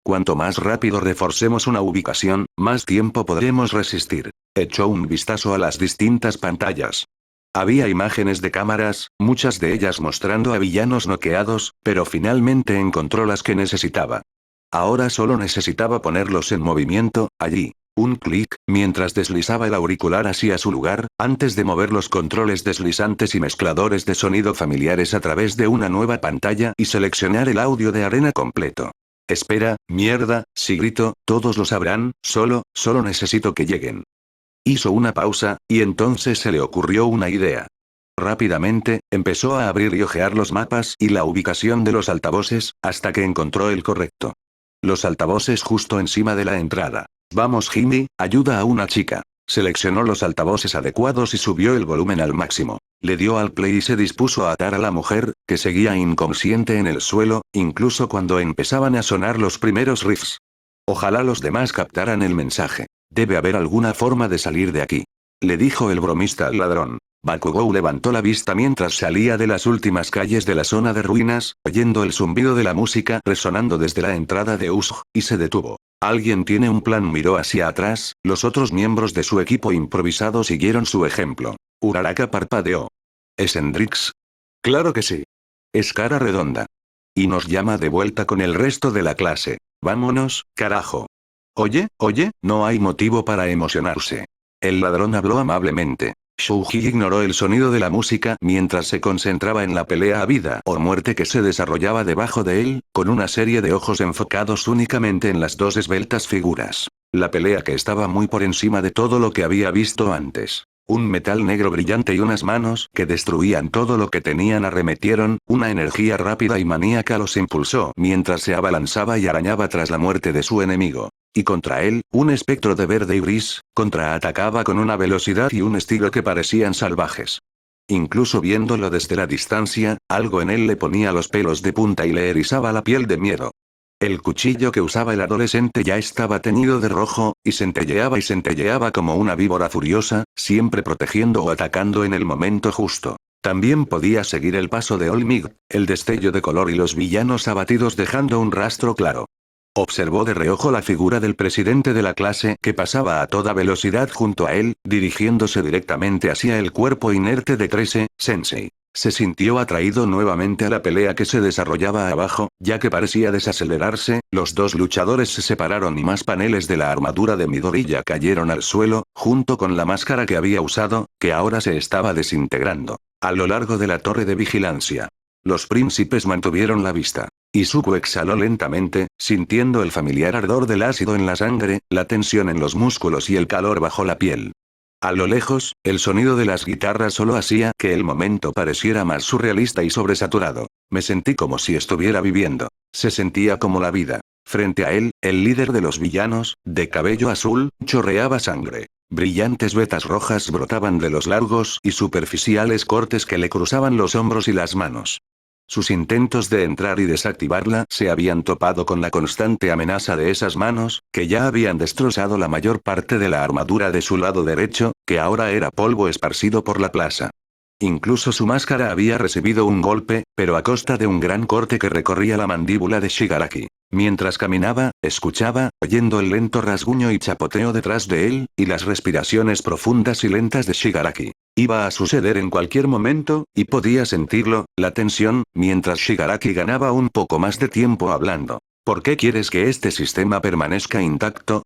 Cuanto más rápido reforcemos una ubicación, más tiempo podremos resistir. Echó un vistazo a las distintas pantallas. Había imágenes de cámaras, muchas de ellas mostrando a villanos noqueados, pero finalmente encontró las que necesitaba. Ahora solo necesitaba ponerlos en movimiento, allí. Un clic, mientras deslizaba el auricular hacia su lugar, antes de mover los controles deslizantes y mezcladores de sonido familiares a través de una nueva pantalla y seleccionar el audio de arena completo. Espera, mierda, si grito, todos lo sabrán, solo necesito que lleguen. Hizo una pausa, y entonces se le ocurrió una idea. Rápidamente, empezó a abrir y hojear los mapas y la ubicación de los altavoces, hasta que encontró el correcto. Los altavoces justo encima de la entrada. Vamos Jimmy, ayuda a una chica. Seleccionó los altavoces adecuados y subió el volumen al máximo. Le dio al play y se dispuso a atar a la mujer, que seguía inconsciente en el suelo, incluso cuando empezaban a sonar los primeros riffs. Ojalá los demás captaran el mensaje. Debe haber alguna forma de salir de aquí. Le dijo el bromista al ladrón. Bakugou levantó la vista mientras salía de las últimas calles de la zona de ruinas, oyendo el zumbido de la música resonando desde la entrada de Usg, y se detuvo. Alguien tiene un plan, miró hacia atrás, los otros miembros de su equipo improvisado siguieron su ejemplo. Uraraka parpadeó. ¿Es Hendrix? Claro que sí. Es cara redonda. Y nos llama de vuelta con el resto de la clase. Vámonos, carajo. Oye, no hay motivo para emocionarse. El ladrón habló amablemente. Shouji ignoró el sonido de la música mientras se concentraba en la pelea a vida o muerte que se desarrollaba debajo de él, con una serie de ojos enfocados únicamente en las dos esbeltas figuras. La pelea que estaba muy por encima de todo lo que había visto antes. Un metal negro brillante y unas manos que destruían todo lo que tenían arremetieron, una energía rápida y maníaca los impulsó mientras se abalanzaba y arañaba tras la muerte de su enemigo. Y contra él, un espectro de verde y gris, contraatacaba con una velocidad y un estilo que parecían salvajes. Incluso viéndolo desde la distancia, algo en él le ponía los pelos de punta y le erizaba la piel de miedo. El cuchillo que usaba el adolescente ya estaba teñido de rojo, y centelleaba como una víbora furiosa, siempre protegiendo o atacando en el momento justo. También podía seguir el paso de Olmig, el destello de color y los villanos abatidos dejando un rastro claro. Observó de reojo la figura del presidente de la clase que pasaba a toda velocidad junto a él, dirigiéndose directamente hacia el cuerpo inerte de Trese, Sensei. Se sintió atraído nuevamente a la pelea que se desarrollaba abajo, ya que parecía desacelerarse, los dos luchadores se separaron y más paneles de la armadura de Midoriya cayeron al suelo, junto con la máscara que había usado, que ahora se estaba desintegrando. A lo largo de la torre de vigilancia. Los príncipes mantuvieron la vista. Izuku exhaló lentamente, sintiendo el familiar ardor del ácido en la sangre, la tensión en los músculos y el calor bajo la piel. A lo lejos, el sonido de las guitarras solo hacía que el momento pareciera más surrealista y sobresaturado. Me sentí como si estuviera viviendo. Se sentía como la vida. Frente a él, el líder de los villanos, de cabello azul, chorreaba sangre. Brillantes vetas rojas brotaban de los largos y superficiales cortes que le cruzaban los hombros y las manos. Sus intentos de entrar y desactivarla se habían topado con la constante amenaza de esas manos, que ya habían destrozado la mayor parte de la armadura de su lado derecho, que ahora era polvo esparcido por la plaza. Incluso su máscara había recibido un golpe, pero a costa de un gran corte que recorría la mandíbula de Shigaraki. Mientras caminaba, escuchaba, oyendo el lento rasguño y chapoteo detrás de él, y las respiraciones profundas y lentas de Shigaraki. Iba a suceder en cualquier momento, y podía sentirlo, la tensión, mientras Shigaraki ganaba un poco más de tiempo hablando. ¿Por qué quieres que este sistema permanezca intacto?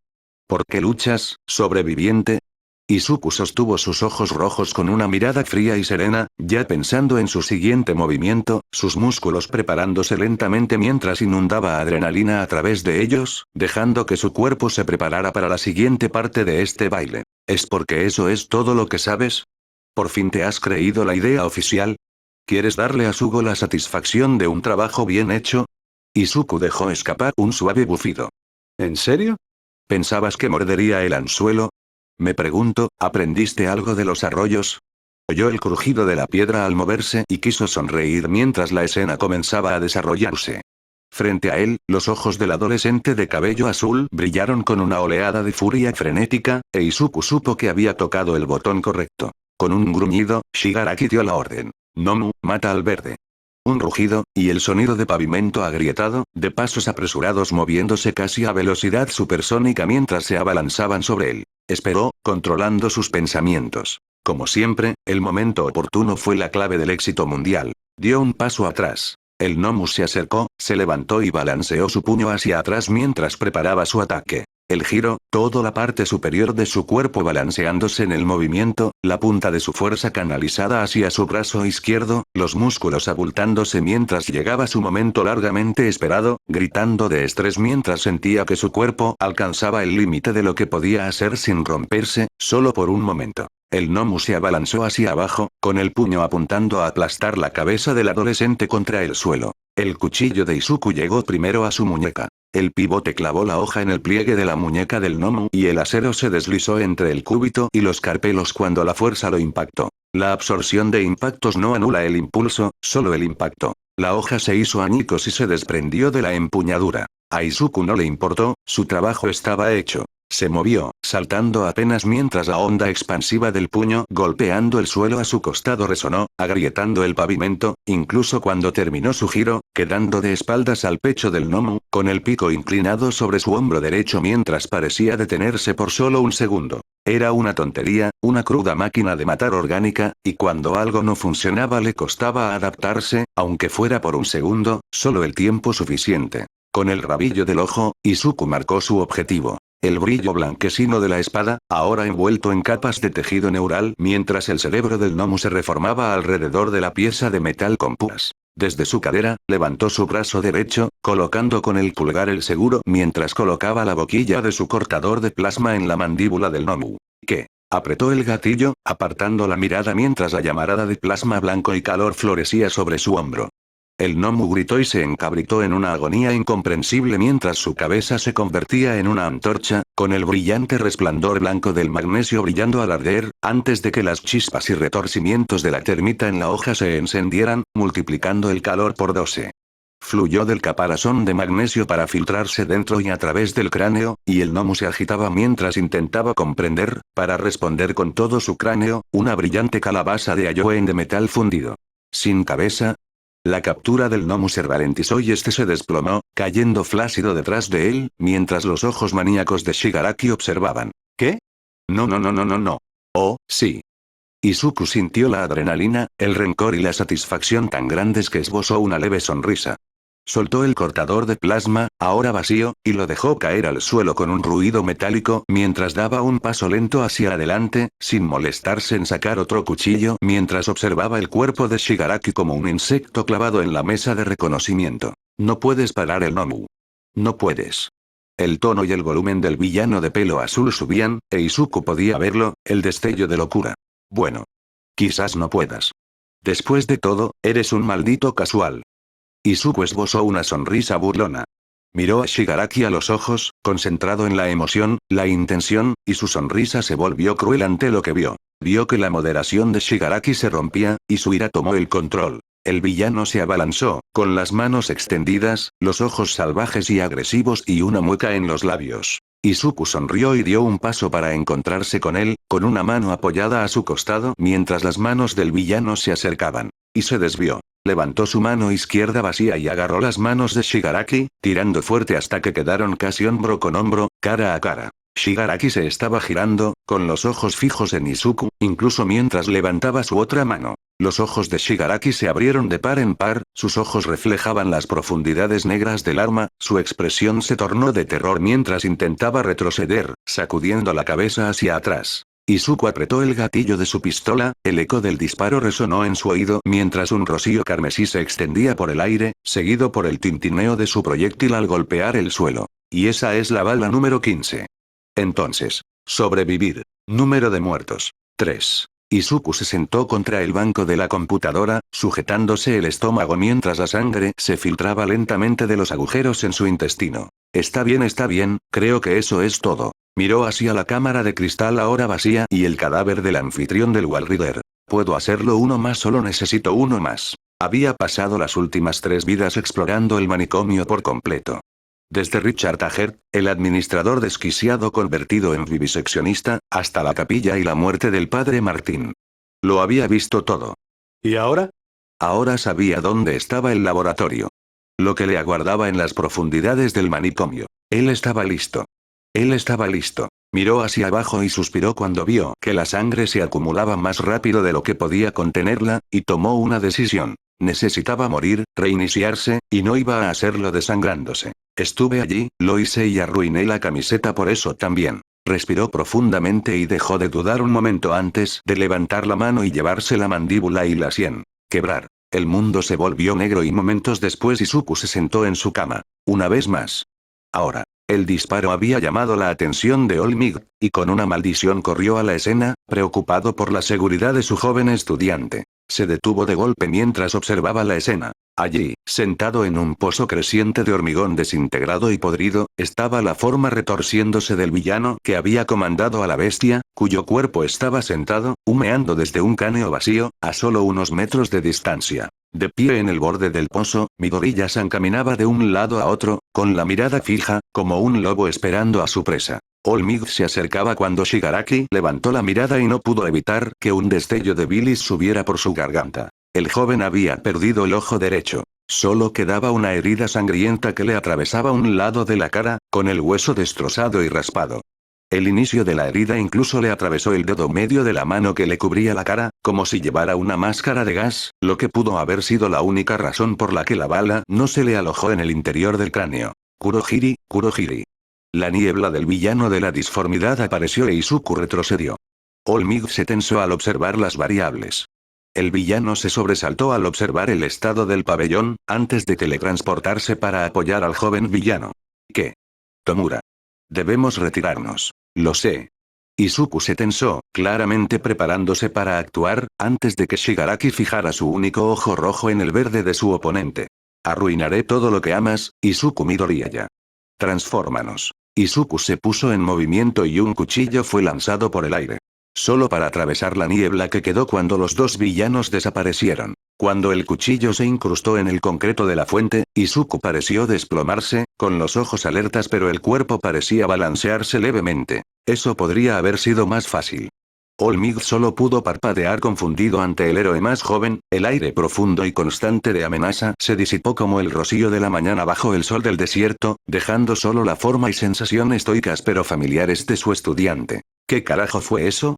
¿Por qué luchas, sobreviviente? Izuku sostuvo sus ojos rojos con una mirada fría y serena, ya pensando en su siguiente movimiento, sus músculos preparándose lentamente mientras inundaba adrenalina a través de ellos, dejando que su cuerpo se preparara para la siguiente parte de este baile. ¿Es porque eso es todo lo que sabes? ¿Por fin te has creído la idea oficial? ¿Quieres darle a Sugo la satisfacción de un trabajo bien hecho? Izuku dejó escapar un suave bufido. ¿En serio? ¿Pensabas que mordería el anzuelo? Me pregunto, ¿aprendiste algo de los arroyos? Oyó el crujido de la piedra al moverse y quiso sonreír mientras la escena comenzaba a desarrollarse. Frente a él, los ojos del adolescente de cabello azul brillaron con una oleada de furia frenética, e Izuku supo que había tocado el botón correcto. Con un gruñido, Shigaraki dio la orden. Nomu, mata al verde. Un rugido, y el sonido de pavimento agrietado, de pasos apresurados moviéndose casi a velocidad supersónica mientras se abalanzaban sobre él. Esperó, controlando sus pensamientos. Como siempre, el momento oportuno fue la clave del éxito mundial. Dio un paso atrás. El Nomu se acercó, se levantó y balanceó su puño hacia atrás mientras preparaba su ataque. El giro, toda la parte superior de su cuerpo balanceándose en el movimiento, la punta de su fuerza canalizada hacia su brazo izquierdo, los músculos abultándose mientras llegaba su momento largamente esperado, gritando de estrés mientras sentía que su cuerpo alcanzaba el límite de lo que podía hacer sin romperse, solo por un momento. El Nomu se abalanzó hacia abajo, con el puño apuntando a aplastar la cabeza del adolescente contra el suelo. El cuchillo de Izuku llegó primero a su muñeca. El pivote clavó la hoja en el pliegue de la muñeca del Nomu y el acero se deslizó entre el cúbito y los carpelos cuando la fuerza lo impactó. La absorción de impactos no anula el impulso, solo el impacto. La hoja se hizo añicos y se desprendió de la empuñadura. A Izuku no le importó, su trabajo estaba hecho. Se movió, saltando apenas mientras la onda expansiva del puño golpeando el suelo a su costado resonó, agrietando el pavimento, incluso cuando terminó su giro, quedando de espaldas al pecho del Nomu, con el pico inclinado sobre su hombro derecho mientras parecía detenerse por solo un segundo. Era una tontería, una cruda máquina de matar orgánica, y cuando algo no funcionaba le costaba adaptarse, aunque fuera por un segundo, solo el tiempo suficiente. Con el rabillo del ojo, Izuku marcó su objetivo. El brillo blanquecino de la espada, ahora envuelto en capas de tejido neural mientras el cerebro del Nomu se reformaba alrededor de la pieza de metal con púas. Desde su cadera, levantó su brazo derecho, colocando con el pulgar el seguro mientras colocaba la boquilla de su cortador de plasma en la mandíbula del Nomu. ¿Qué? Apretó el gatillo, apartando la mirada mientras la llamarada de plasma blanco y calor florecía sobre su hombro. El Nomu gritó y se encabritó en una agonía incomprensible mientras su cabeza se convertía en una antorcha, con el brillante resplandor blanco del magnesio brillando al arder, antes de que las chispas y retorcimientos de la termita en la hoja se encendieran, multiplicando el calor por 12. Fluyó del caparazón de magnesio para filtrarse dentro y a través del cráneo, y el Nomu se agitaba mientras intentaba comprender, para responder con todo su cráneo, una brillante calabaza de Ayoen de metal fundido. Sin cabeza. La captura del Nomu se ralentizó y este se desplomó, cayendo flácido detrás de él, mientras los ojos maníacos de Shigaraki observaban. ¿Qué? No, no, no, no, no, no. Oh, sí. Izuku sintió la adrenalina, el rencor y la satisfacción tan grandes que esbozó una leve sonrisa. Soltó el cortador de plasma, ahora vacío, y lo dejó caer al suelo con un ruido metálico mientras daba un paso lento hacia adelante, sin molestarse en sacar otro cuchillo mientras observaba el cuerpo de Shigaraki como un insecto clavado en la mesa de reconocimiento. No puedes parar el Nomu. No puedes. El tono y el volumen del villano de pelo azul subían, e Izuku podía verlo, el destello de locura. Bueno. Quizás no puedas. Después de todo, eres un maldito casual. Izuku esbozó una sonrisa burlona. Miró a Shigaraki a los ojos, concentrado en la emoción, la intención, y su sonrisa se volvió cruel ante lo que vio. Vio que la moderación de Shigaraki se rompía, y su ira tomó el control. El villano se abalanzó, con las manos extendidas, los ojos salvajes y agresivos y una mueca en los labios. Izuku sonrió y dio un paso para encontrarse con él, con una mano apoyada a su costado mientras las manos del villano se acercaban. Y se desvió. Levantó su mano izquierda vacía y agarró las manos de Shigaraki, tirando fuerte hasta que quedaron casi hombro con hombro, cara a cara. Shigaraki se estaba girando, con los ojos fijos en Izuku, incluso mientras levantaba su otra mano. Los ojos de Shigaraki se abrieron de par en par, sus ojos reflejaban las profundidades negras del arma, su expresión se tornó de terror mientras intentaba retroceder, sacudiendo la cabeza hacia atrás. Izuku apretó el gatillo de su pistola, el eco del disparo resonó en su oído mientras un rocío carmesí se extendía por el aire, seguido por el tintineo de su proyectil al golpear el suelo. Y esa es la bala número 15. Entonces, sobrevivir. Número de muertos. 3. Izuku se sentó contra el banco de la computadora, sujetándose el estómago mientras la sangre se filtraba lentamente de los agujeros en su intestino. Está bien, creo que eso es todo. Miró hacia la cámara de cristal ahora vacía y el cadáver del anfitrión del Walrider. Puedo hacerlo uno más, solo necesito uno más. Había pasado las últimas 3 vidas explorando el manicomio por completo. Desde Richard Agert, el administrador desquiciado convertido en viviseccionista, hasta la capilla y la muerte del padre Martín. Lo había visto todo. ¿Y ahora? Ahora sabía dónde estaba el laboratorio. Lo que le aguardaba en las profundidades del manicomio. Él estaba listo. Él estaba listo. Miró hacia abajo y suspiró cuando vio que la sangre se acumulaba más rápido de lo que podía contenerla, y tomó una decisión. Necesitaba morir, reiniciarse, y no iba a hacerlo desangrándose. Estuve allí, lo hice y arruiné la camiseta por eso también. Respiró profundamente y dejó de dudar un momento antes de levantar la mano y llevarse la mandíbula y la sien. Quebrar. El mundo se volvió negro y momentos después Izuku se sentó en su cama. Una vez más. Ahora. El disparo había llamado la atención de Olmig, y con una maldición corrió a la escena, preocupado por la seguridad de su joven estudiante. Se detuvo de golpe mientras observaba la escena. Allí, sentado en un pozo creciente de hormigón desintegrado y podrido, estaba la forma retorciéndose del villano que había comandado a la bestia, cuyo cuerpo estaba sentado, humeando desde un cráneo vacío, a solo unos metros de distancia. De pie en el borde del pozo, Midoriya-san caminaba de un lado a otro, con la mirada fija, como un lobo esperando a su presa. Olmig se acercaba cuando Shigaraki levantó la mirada y no pudo evitar que un destello de bilis subiera por su garganta. El joven había perdido el ojo derecho. Solo quedaba una herida sangrienta que le atravesaba un lado de la cara, con el hueso destrozado y raspado. El inicio de la herida incluso le atravesó el dedo medio de la mano que le cubría la cara, como si llevara una máscara de gas, lo que pudo haber sido la única razón por la que la bala no se le alojó en el interior del cráneo. Kurohiri, Kurohiri. La niebla del villano de la disformidad apareció e Izuku retrocedió. Olmig se tensó al observar las variables. El villano se sobresaltó al observar el estado del pabellón, antes de teletransportarse para apoyar al joven villano. ¿Qué? Tomura. Debemos retirarnos. Lo sé. Izuku se tensó, claramente preparándose para actuar, antes de que Shigaraki fijara su único ojo rojo en el verde de su oponente. Arruinaré todo lo que amas, Izuku Midoriya. Transfórmanos. Izuku se puso en movimiento y un cuchillo fue lanzado por el aire. Solo para atravesar la niebla que quedó cuando los dos villanos desaparecieron. Cuando el cuchillo se incrustó en el concreto de la fuente, Izuku pareció desplomarse, con los ojos alertas pero el cuerpo parecía balancearse levemente. Eso podría haber sido más fácil. Olmig solo pudo parpadear confundido ante el héroe más joven, el aire profundo y constante de amenaza se disipó como el rocío de la mañana bajo el sol del desierto, dejando solo la forma y sensación estoicas pero familiares de su estudiante. ¿Qué carajo fue eso?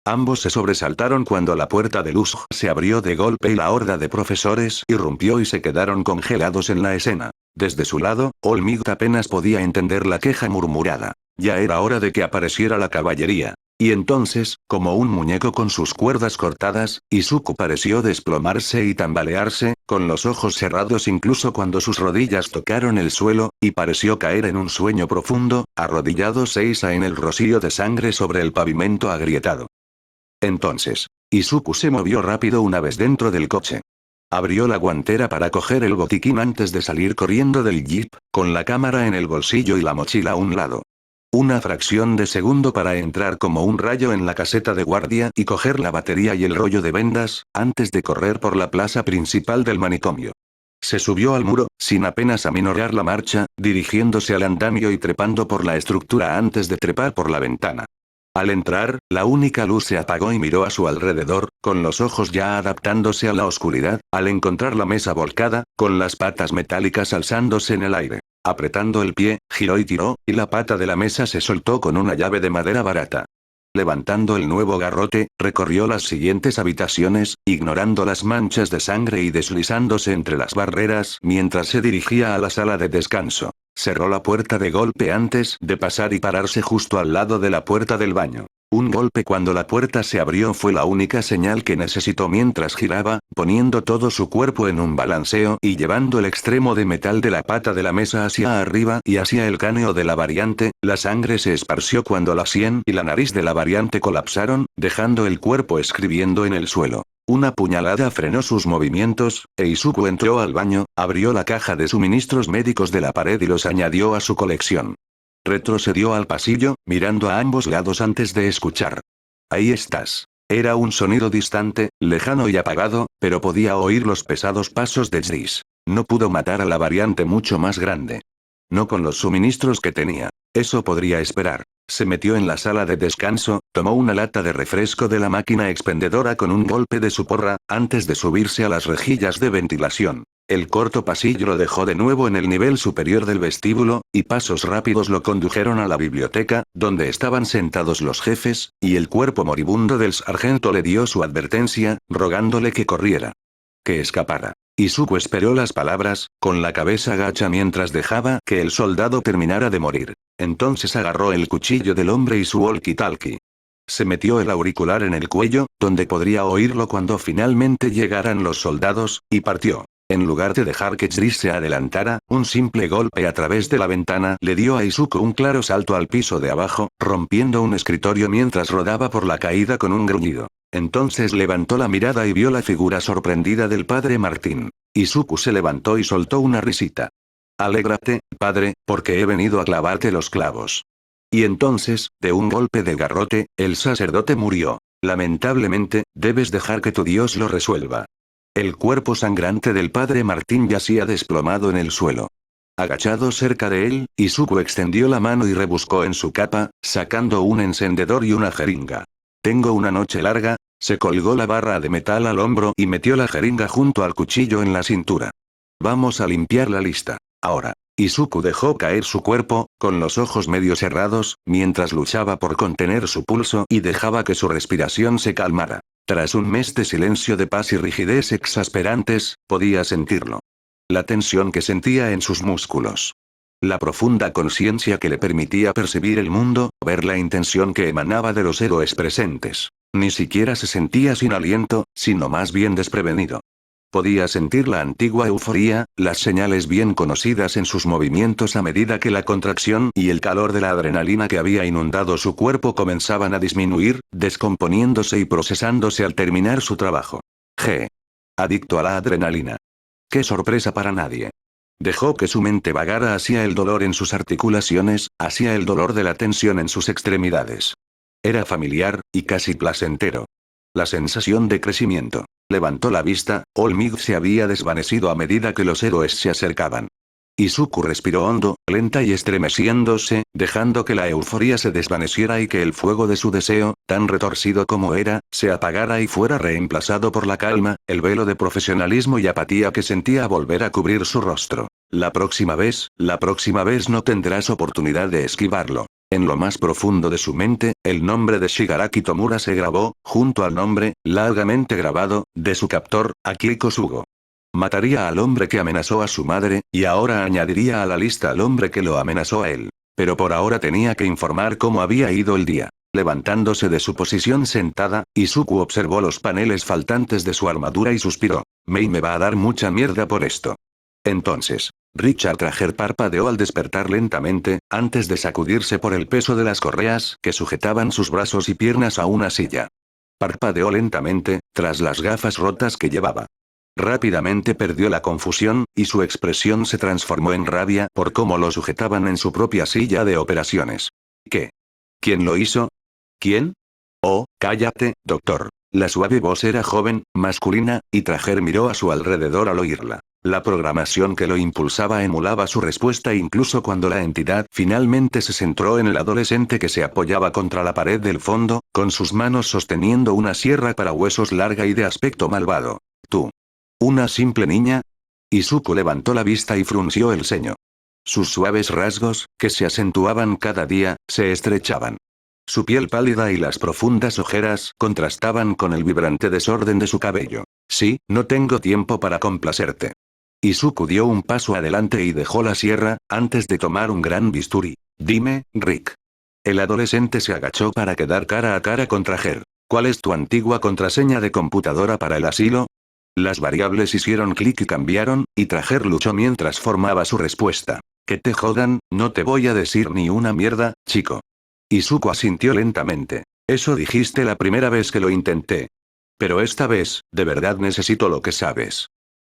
Ambos se sobresaltaron cuando la puerta de luz se abrió de golpe y la horda de profesores irrumpió y se quedaron congelados en la escena. Desde su lado, Olmig apenas podía entender la queja murmurada. Ya era hora de que apareciera la caballería. Y entonces, como un muñeco con sus cuerdas cortadas, Izuku pareció desplomarse y tambalearse, con los ojos cerrados incluso cuando sus rodillas tocaron el suelo, y pareció caer en un sueño profundo, arrodillado Seiza en el rocío de sangre sobre el pavimento agrietado. Entonces, Izuku se movió rápido una vez dentro del coche. Abrió la guantera para coger el botiquín antes de salir corriendo del jeep, con la cámara en el bolsillo y la mochila a un lado. Una fracción de segundo para entrar como un rayo en la caseta de guardia y coger la batería y el rollo de vendas, antes de correr por la plaza principal del manicomio. Se subió al muro, sin apenas aminorar la marcha, dirigiéndose al andamio y trepando por la estructura antes de trepar por la ventana. Al entrar, la única luz se apagó y miró a su alrededor, con los ojos ya adaptándose a la oscuridad, al encontrar la mesa volcada, con las patas metálicas alzándose en el aire. Apretando el pie, giró y tiró, y la pata de la mesa se soltó con una llave de madera barata. Levantando el nuevo garrote, recorrió las siguientes habitaciones, ignorando las manchas de sangre y deslizándose entre las barreras mientras se dirigía a la sala de descanso. Cerró la puerta de golpe antes de pasar y pararse justo al lado de la puerta del baño. Un golpe cuando la puerta se abrió fue la única señal que necesitó mientras giraba, poniendo todo su cuerpo en un balanceo y llevando el extremo de metal de la pata de la mesa hacia arriba y hacia el cráneo de la variante. La sangre se esparció cuando la sien y la nariz de la variante colapsaron, dejando el cuerpo escribiendo en el suelo. Una puñalada frenó sus movimientos, e Izuku entró al baño, abrió la caja de suministros médicos de la pared y los añadió a su colección. Retrocedió al pasillo, mirando a ambos lados antes de escuchar. Ahí estás. Era un sonido distante, lejano y apagado, pero podía oír los pesados pasos de Jris. No pudo matar a la variante mucho más grande. No con los suministros que tenía. Eso podría esperar. Se metió en la sala de descanso, tomó una lata de refresco de la máquina expendedora con un golpe de su porra, antes de subirse a las rejillas de ventilación. El corto pasillo lo dejó de nuevo en el nivel superior del vestíbulo, y pasos rápidos lo condujeron a la biblioteca, donde estaban sentados los jefes, y el cuerpo moribundo del sargento le dio su advertencia, rogándole que corriera. Que escapara. Izuku esperó las palabras, con la cabeza gacha mientras dejaba que el soldado terminara de morir. Entonces agarró el cuchillo del hombre y su walkie-talkie. Se metió el auricular en el cuello, donde podría oírlo cuando finalmente llegaran los soldados, y partió. En lugar de dejar que Jris se adelantara, un simple golpe a través de la ventana le dio a Izuku un claro salto al piso de abajo, rompiendo un escritorio mientras rodaba por la caída con un gruñido. Entonces levantó la mirada y vio la figura sorprendida del padre Martín. Izuku se levantó y soltó una risita. Alégrate, padre, porque he venido a clavarte los clavos. Y entonces, de un golpe de garrote, el sacerdote murió. Lamentablemente, debes dejar que tu Dios lo resuelva. El cuerpo sangrante del padre Martín yacía desplomado en el suelo. Agachado cerca de él, Izuku extendió la mano y rebuscó en su capa, sacando un encendedor y una jeringa. Tengo una noche larga. Se colgó la barra de metal al hombro y metió la jeringa junto al cuchillo en la cintura. Vamos a limpiar la lista. Ahora. Izuku dejó caer su cuerpo, con los ojos medio cerrados, mientras luchaba por contener su pulso y dejaba que su respiración se calmara. Tras un mes de silencio de paz y rigidez exasperantes, podía sentirlo. La tensión que sentía en sus músculos. La profunda conciencia que le permitía percibir el mundo, ver la intención que emanaba de los héroes presentes. Ni siquiera se sentía sin aliento, sino más bien desprevenido. Podía sentir la antigua euforía, las señales bien conocidas en sus movimientos a medida que la contracción y el calor de la adrenalina que había inundado su cuerpo comenzaban a disminuir, descomponiéndose y procesándose al terminar su trabajo. Adicto a la adrenalina. Qué sorpresa para nadie. Dejó que su mente vagara hacia el dolor en sus articulaciones, hacia el dolor de la tensión en sus extremidades. Era familiar, y casi placentero. La sensación de crecimiento. Levantó la vista, Olmig se había desvanecido a medida que los héroes se acercaban. Izuku respiró hondo, lenta y estremeciéndose, dejando que la euforía se desvaneciera y que el fuego de su deseo, tan retorcido como era, se apagara y fuera reemplazado por la calma, el velo de profesionalismo y apatía que sentía volver a cubrir su rostro. La próxima vez no tendrás oportunidad de esquivarlo. En lo más profundo de su mente, el nombre de Shigaraki Tomura se grabó, junto al nombre, largamente grabado, de su captor, Akiko Sugo. Mataría al hombre que amenazó a su madre, y ahora añadiría a la lista al hombre que lo amenazó a él. Pero por ahora tenía que informar cómo había ido el día. Levantándose de su posición sentada, Izuku observó los paneles faltantes de su armadura y suspiró. Mei me va a dar mucha mierda por esto. Entonces, Richard Trager parpadeó al despertar lentamente, antes de sacudirse por el peso de las correas que sujetaban sus brazos y piernas a una silla. Parpadeó lentamente, tras las gafas rotas que llevaba. Rápidamente perdió la confusión, y su expresión se transformó en rabia por cómo lo sujetaban en su propia silla de operaciones. ¿Qué? ¿Quién lo hizo? ¿Quién? Oh, cállate, doctor. La suave voz era joven, masculina, y Trager miró a su alrededor al oírla. La programación que lo impulsaba emulaba su respuesta incluso cuando la entidad finalmente se centró en el adolescente que se apoyaba contra la pared del fondo, con sus manos sosteniendo una sierra para huesos larga y de aspecto malvado. ¿Tú? ¿Una simple niña? Izuku levantó la vista y frunció el ceño. Sus suaves rasgos, que se acentuaban cada día, se estrechaban. Su piel pálida y las profundas ojeras contrastaban con el vibrante desorden de su cabello. Sí, no tengo tiempo para complacerte. Izuku dio un paso adelante y dejó la sierra, antes de tomar un gran bisturí. Dime, Rick. El adolescente se agachó para quedar cara a cara con Trager. ¿Cuál es tu antigua contraseña de computadora para el asilo? Las variables hicieron clic y cambiaron, y Trager luchó mientras formaba su respuesta. Que te jodan, no te voy a decir ni una mierda, chico. Izuku asintió lentamente. Eso dijiste la primera vez que lo intenté. Pero esta vez, de verdad necesito lo que sabes.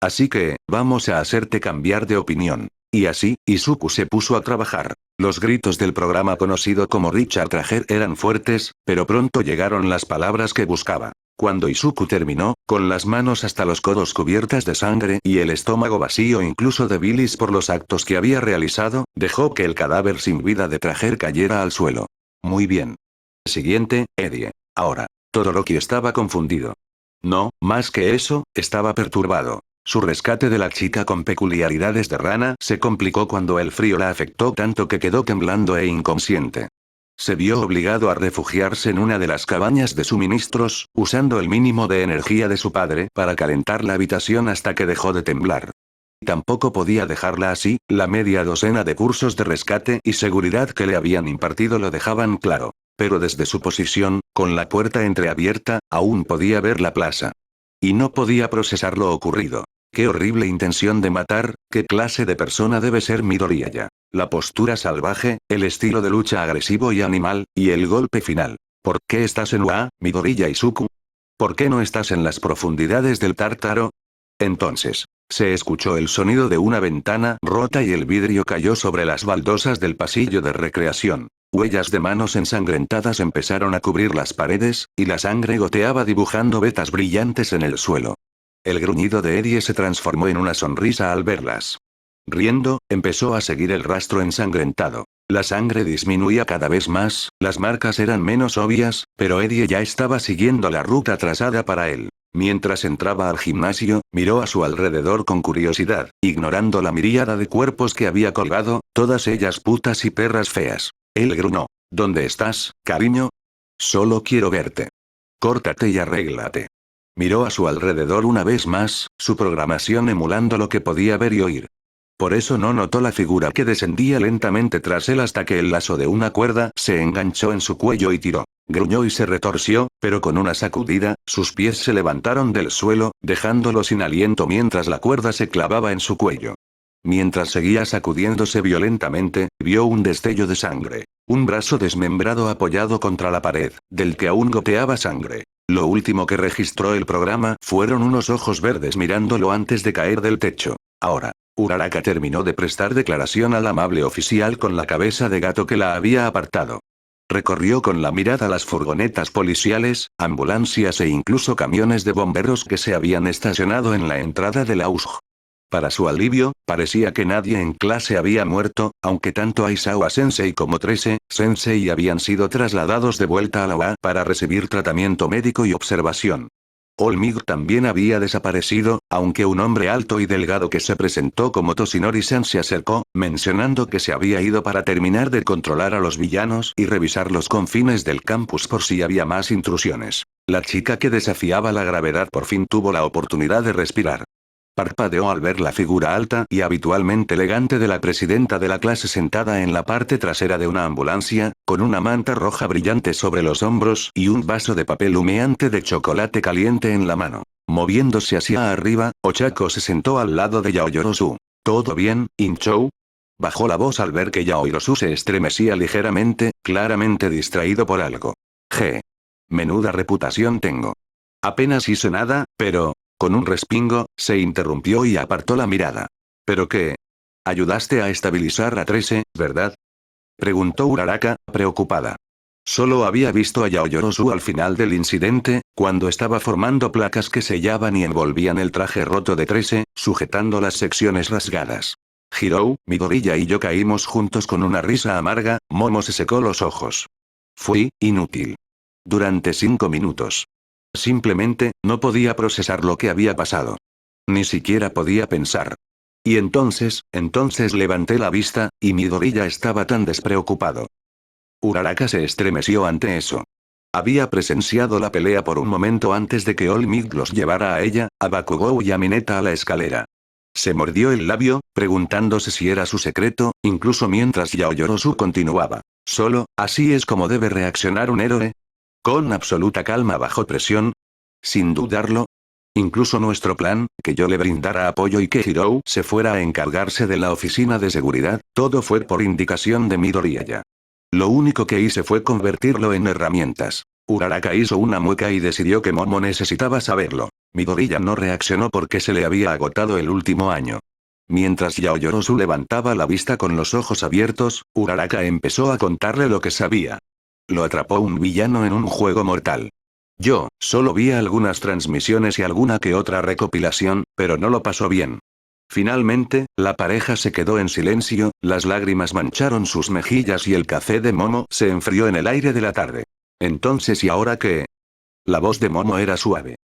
Así que, vamos a hacerte cambiar de opinión. Y así, Izuku se puso a trabajar. Los gritos del programa conocido como Richard Trager eran fuertes, pero pronto llegaron las palabras que buscaba. Cuando Izuku terminó, con las manos hasta los codos cubiertas de sangre y el estómago vacío incluso de bilis por los actos que había realizado, dejó que el cadáver sin vida de Trager cayera al suelo. Muy bien. Siguiente, Eddie. Ahora. Todoroki estaba confundido. No, más que eso, estaba perturbado. Su rescate de la chica con peculiaridades de rana se complicó cuando el frío la afectó tanto que quedó temblando e inconsciente. Se vio obligado a refugiarse en una de las cabañas de suministros, usando el mínimo de energía de su padre para calentar la habitación hasta que dejó de temblar. Tampoco podía dejarla así, la media docena de cursos de rescate y seguridad que le habían impartido lo dejaban claro. Pero desde su posición, con la puerta entreabierta, aún podía ver la plaza. Y no podía procesar lo ocurrido. Qué horrible intención de matar, qué clase de persona debe ser Midoriya. La postura salvaje, el estilo de lucha agresivo y animal, y el golpe final. ¿Por qué estás en UA, Midoriya Izuku? ¿Por qué no estás en las profundidades del Tártaro? Entonces, se escuchó el sonido de una ventana rota y el vidrio cayó sobre las baldosas del pasillo de recreación. Huellas de manos ensangrentadas empezaron a cubrir las paredes, y la sangre goteaba dibujando vetas brillantes en el suelo. El gruñido de Eddie se transformó en una sonrisa al verlas. Riendo, empezó a seguir el rastro ensangrentado. La sangre disminuía cada vez más, las marcas eran menos obvias, pero Eddie ya estaba siguiendo la ruta trazada para él. Mientras entraba al gimnasio, miró a su alrededor con curiosidad, ignorando la miríada de cuerpos que había colgado, todas ellas putas y perras feas. Él gruñó. ¿Dónde estás, cariño? Solo quiero verte. Córtate y arréglate. Miró a su alrededor una vez más, su programación emulando lo que podía ver y oír. Por eso no notó la figura que descendía lentamente tras él hasta que el lazo de una cuerda se enganchó en su cuello y tiró. Gruñó y se retorció, pero con una sacudida, sus pies se levantaron del suelo, dejándolo sin aliento mientras la cuerda se clavaba en su cuello. Mientras seguía sacudiéndose violentamente, vio un destello de sangre. Un brazo desmembrado apoyado contra la pared, del que aún goteaba sangre. Lo último que registró el programa fueron unos ojos verdes mirándolo antes de caer del techo. Ahora. Uraraka terminó de prestar declaración al amable oficial con la cabeza de gato que la había apartado. Recorrió con la mirada las furgonetas policiales, ambulancias e incluso camiones de bomberos que se habían estacionado en la entrada de la USG. Para su alivio, parecía que nadie en clase había muerto, aunque tanto Aizawa Sensei como Trese Sensei habían sido trasladados de vuelta a la UA para recibir tratamiento médico y observación. Olmig también había desaparecido, aunque un hombre alto y delgado que se presentó como Toshinori-san se acercó, mencionando que se había ido para terminar de controlar a los villanos y revisar los confines del campus por si había más intrusiones. La chica que desafiaba la gravedad por fin tuvo la oportunidad de respirar. Parpadeó al ver la figura alta y habitualmente elegante de la presidenta de la clase sentada en la parte trasera de una ambulancia, con una manta roja brillante sobre los hombros y un vaso de papel humeante de chocolate caliente en la mano. Moviéndose hacia arriba, Ochako se sentó al lado de Yaoyorozu. ¿Todo bien, Inchou? Bajó la voz al ver que Yaoyorozu se estremecía ligeramente, claramente distraído por algo. Menuda reputación tengo. Apenas hice nada, pero... Con un respingo, se interrumpió y apartó la mirada. ¿Pero qué? Ayudaste a estabilizar a Trese, ¿verdad? Preguntó Uraraka, preocupada. Solo había visto a Yaoyorozu al final del incidente, cuando estaba formando placas que sellaban y envolvían el traje roto de 13, sujetando las secciones rasgadas. Hirou, Midoriya y yo caímos juntos con una risa amarga. Momo se secó los ojos. Fui inútil. Durante 5 minutos. Simplemente, no podía procesar lo que había pasado. Ni siquiera podía pensar. Y entonces levanté la vista, y Midoriya estaba tan despreocupado. Uraraka se estremeció ante eso. Había presenciado la pelea por un momento antes de que All Might los llevara a ella, a Bakugou y a Mineta a la escalera. Se mordió el labio, preguntándose si era su secreto, incluso mientras Yaoyorozu continuaba. Solo, así es como debe reaccionar un héroe. Con absoluta calma bajo presión. Sin dudarlo. Incluso nuestro plan, que yo le brindara apoyo y que Hirou se fuera a encargarse de la oficina de seguridad, todo fue por indicación de Midoriya. Lo único que hice fue convertirlo en herramientas. Uraraka hizo una mueca y decidió que Momo necesitaba saberlo. Midoriya no reaccionó porque se le había agotado el último año. Mientras Yaoyorozu levantaba la vista con los ojos abiertos, Uraraka empezó a contarle lo que sabía. Lo atrapó un villano en un juego mortal. Yo, solo vi algunas transmisiones y alguna que otra recopilación, pero no lo pasó bien. Finalmente, la pareja se quedó en silencio, las lágrimas mancharon sus mejillas y el café de Momo se enfrió en el aire de la tarde. Entonces, ¿y ahora qué? La voz de Momo era suave.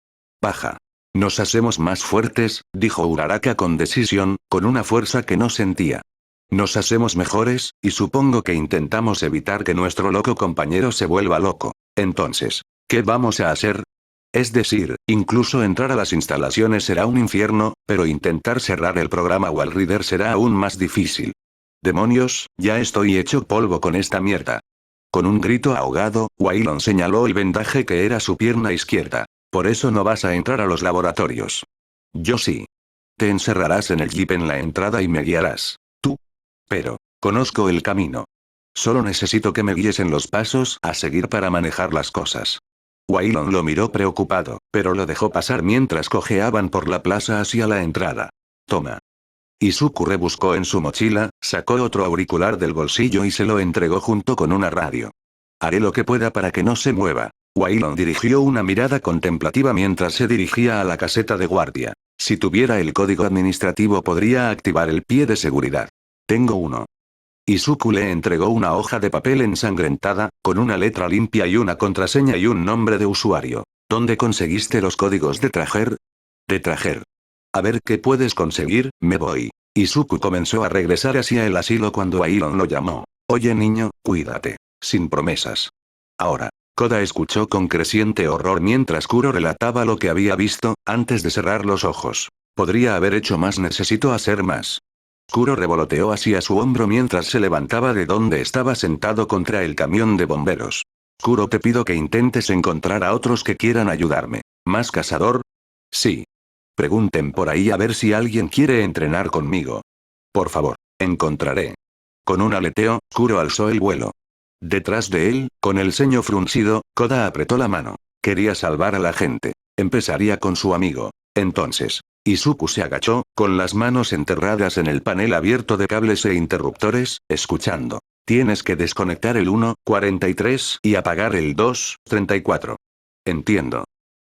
Baja. Nos hacemos más fuertes, dijo Uraraka con decisión, con una fuerza que no sentía. Nos hacemos mejores, y supongo que intentamos evitar que nuestro loco compañero se vuelva loco. Entonces, ¿qué vamos a hacer? Es decir, incluso entrar a las instalaciones será un infierno, pero intentar cerrar el programa Wallrider será aún más difícil. Demonios, ya estoy hecho polvo con esta mierda. Con un grito ahogado, Wailon señaló el vendaje que era su pierna izquierda. Por eso no vas a entrar a los laboratorios. Yo sí. Te encerrarás en el jeep en la entrada y me guiarás. Tú. Pero, conozco el camino. Solo necesito que me guíes en los pasos a seguir para manejar las cosas. Wailon lo miró preocupado, pero lo dejó pasar mientras cojeaban por la plaza hacia la entrada. Toma. Izuku rebuscó en su mochila, sacó otro auricular del bolsillo y se lo entregó junto con una radio. Haré lo que pueda para que no se mueva. Wailon dirigió una mirada contemplativa mientras se dirigía a la caseta de guardia. Si tuviera el código administrativo podría activar el pie de seguridad. Tengo uno. Izuku le entregó una hoja de papel ensangrentada, con una letra limpia y una contraseña y un nombre de usuario. ¿Dónde conseguiste los códigos de Trajer? De Trajer. A ver qué puedes conseguir, me voy. Izuku comenzó a regresar hacia el asilo cuando Wailon lo llamó. Oye niño, cuídate. Sin promesas. Ahora. Koda escuchó con creciente horror mientras Kuro relataba lo que había visto, antes de cerrar los ojos. Podría haber hecho más, necesito hacer más. Kuro revoloteó hacia su hombro mientras se levantaba de donde estaba sentado contra el camión de bomberos. Kuro, te pido que intentes encontrar a otros que quieran ayudarme. ¿Más cazador? Sí. Pregunten por ahí a ver si alguien quiere entrenar conmigo. Por favor, encontraré. Con un aleteo, Kuro alzó el vuelo. Detrás de él, con el ceño fruncido, Koda apretó la mano. Quería salvar a la gente. Empezaría con su amigo. Entonces, Izuku se agachó, con las manos enterradas en el panel abierto de cables e interruptores, escuchando. Tienes que desconectar el 1.43 y apagar el 2.34. Entiendo.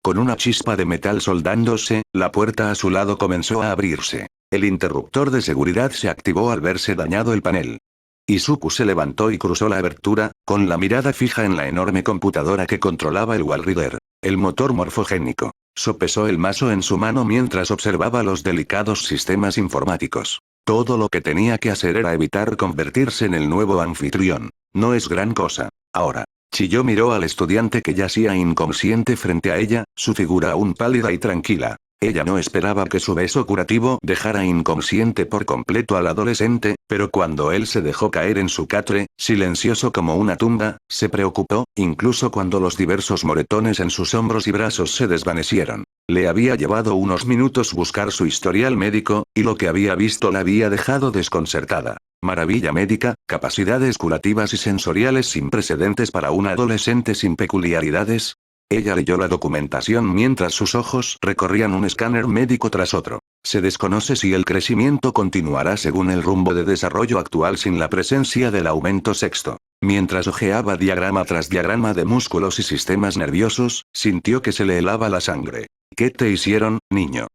Con una chispa de metal soldándose, la puerta a su lado comenzó a abrirse. El interruptor de seguridad se activó al verse dañado el panel. Izuku se levantó y cruzó la abertura, con la mirada fija en la enorme computadora que controlaba el Wallrider. El motor morfogénico. Sopesó el mazo en su mano mientras observaba los delicados sistemas informáticos. Todo lo que tenía que hacer era evitar convertirse en el nuevo anfitrión. No es gran cosa. Ahora. Chilló miró al estudiante que yacía inconsciente frente a ella, su figura aún pálida y tranquila. Ella no esperaba que su beso curativo dejara inconsciente por completo al adolescente, pero cuando él se dejó caer en su catre, silencioso como una tumba, se preocupó, incluso cuando los diversos moretones en sus hombros y brazos se desvanecieron. Le había llevado unos minutos buscar su historial médico, y lo que había visto la había dejado desconcertada. Maravilla médica, capacidades curativas y sensoriales sin precedentes para un adolescente sin peculiaridades. Ella leyó la documentación mientras sus ojos recorrían un escáner médico tras otro. Se desconoce si el crecimiento continuará según el rumbo de desarrollo actual sin la presencia del aumento sexto. Mientras hojeaba diagrama tras diagrama de músculos y sistemas nerviosos, sintió que se le helaba la sangre. ¿Qué te hicieron, niño?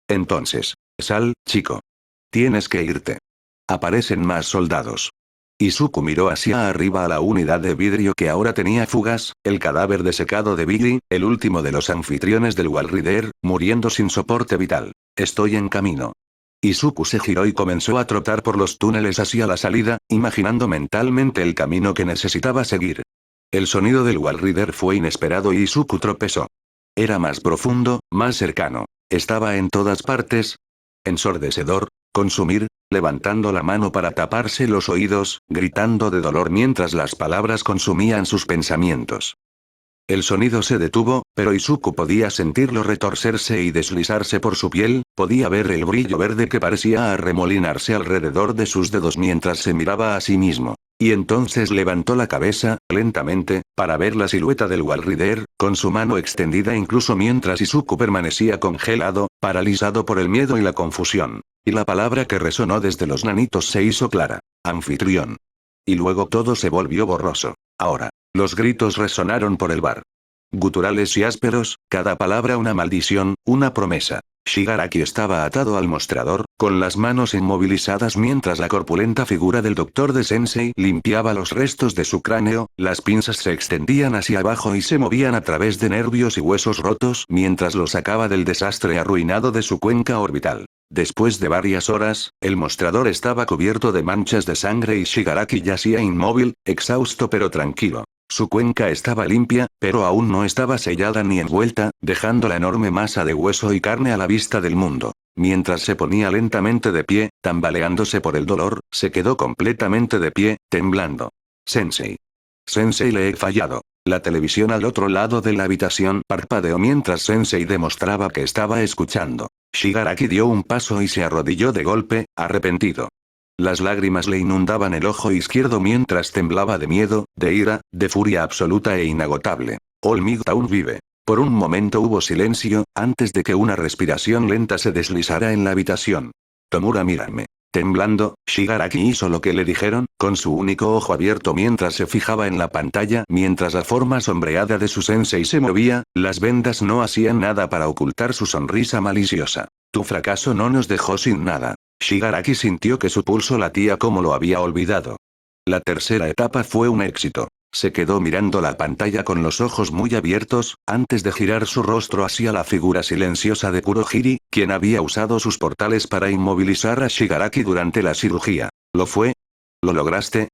Entonces, sal, chico. Tienes que irte. Aparecen más soldados. Izuku miró hacia arriba a la unidad de vidrio que ahora tenía fugas, el cadáver desecado de Billy, el último de los anfitriones del Walrider, muriendo sin soporte vital. Estoy en camino. Izuku se giró y comenzó a trotar por los túneles hacia la salida, imaginando mentalmente el camino que necesitaba seguir. El sonido del Walrider fue inesperado y Izuku tropezó. Era más profundo, más cercano. Estaba en todas partes. Ensordecedor. Consumir, levantando la mano para taparse los oídos, gritando de dolor mientras las palabras consumían sus pensamientos. El sonido se detuvo, pero Izuku podía sentirlo retorcerse y deslizarse por su piel, podía ver el brillo verde que parecía arremolinarse alrededor de sus dedos mientras se miraba a sí mismo. Y entonces levantó la cabeza, lentamente, para ver la silueta del Walrider, con su mano extendida incluso mientras Izuku permanecía congelado, paralizado por el miedo y la confusión. Y la palabra que resonó desde los nanitos se hizo clara. Anfitrión. Y luego todo se volvió borroso. Ahora. Los gritos resonaron por el bar. Guturales y ásperos, cada palabra una maldición, una promesa. Shigaraki estaba atado al mostrador, con las manos inmovilizadas mientras la corpulenta figura del doctor de Sensei limpiaba los restos de su cráneo, las pinzas se extendían hacia abajo y se movían a través de nervios y huesos rotos mientras lo sacaba del desastre arruinado de su cuenca orbital. Después de varias horas, el mostrador estaba cubierto de manchas de sangre y Shigaraki yacía inmóvil, exhausto pero tranquilo. Su cuenca estaba limpia, pero aún no estaba sellada ni envuelta, dejando la enorme masa de hueso y carne a la vista del mundo. Mientras se ponía lentamente de pie, tambaleándose por el dolor, se quedó completamente de pie, temblando. Sensei. Sensei, le he fallado. La televisión al otro lado de la habitación parpadeó mientras Sensei demostraba que estaba escuchando. Shigaraki dio un paso y se arrodilló de golpe, arrepentido. Las lágrimas le inundaban el ojo izquierdo mientras temblaba de miedo, de ira, de furia absoluta e inagotable. All Midtown vive. Por un momento hubo silencio, antes de que una respiración lenta se deslizara en la habitación. Tomura, mírame. Temblando, Shigaraki hizo lo que le dijeron, con su único ojo abierto mientras se fijaba en la pantalla. Mientras la forma sombreada de su sensei se movía, las vendas no hacían nada para ocultar su sonrisa maliciosa. Tu fracaso no nos dejó sin nada. Shigaraki sintió que su pulso latía como lo había olvidado. La tercera etapa fue un éxito. Se quedó mirando la pantalla con los ojos muy abiertos, antes de girar su rostro hacia la figura silenciosa de Kurohiri, quien había usado sus portales para inmovilizar a Shigaraki durante la cirugía. ¿Lo fue? ¿Lo lograste?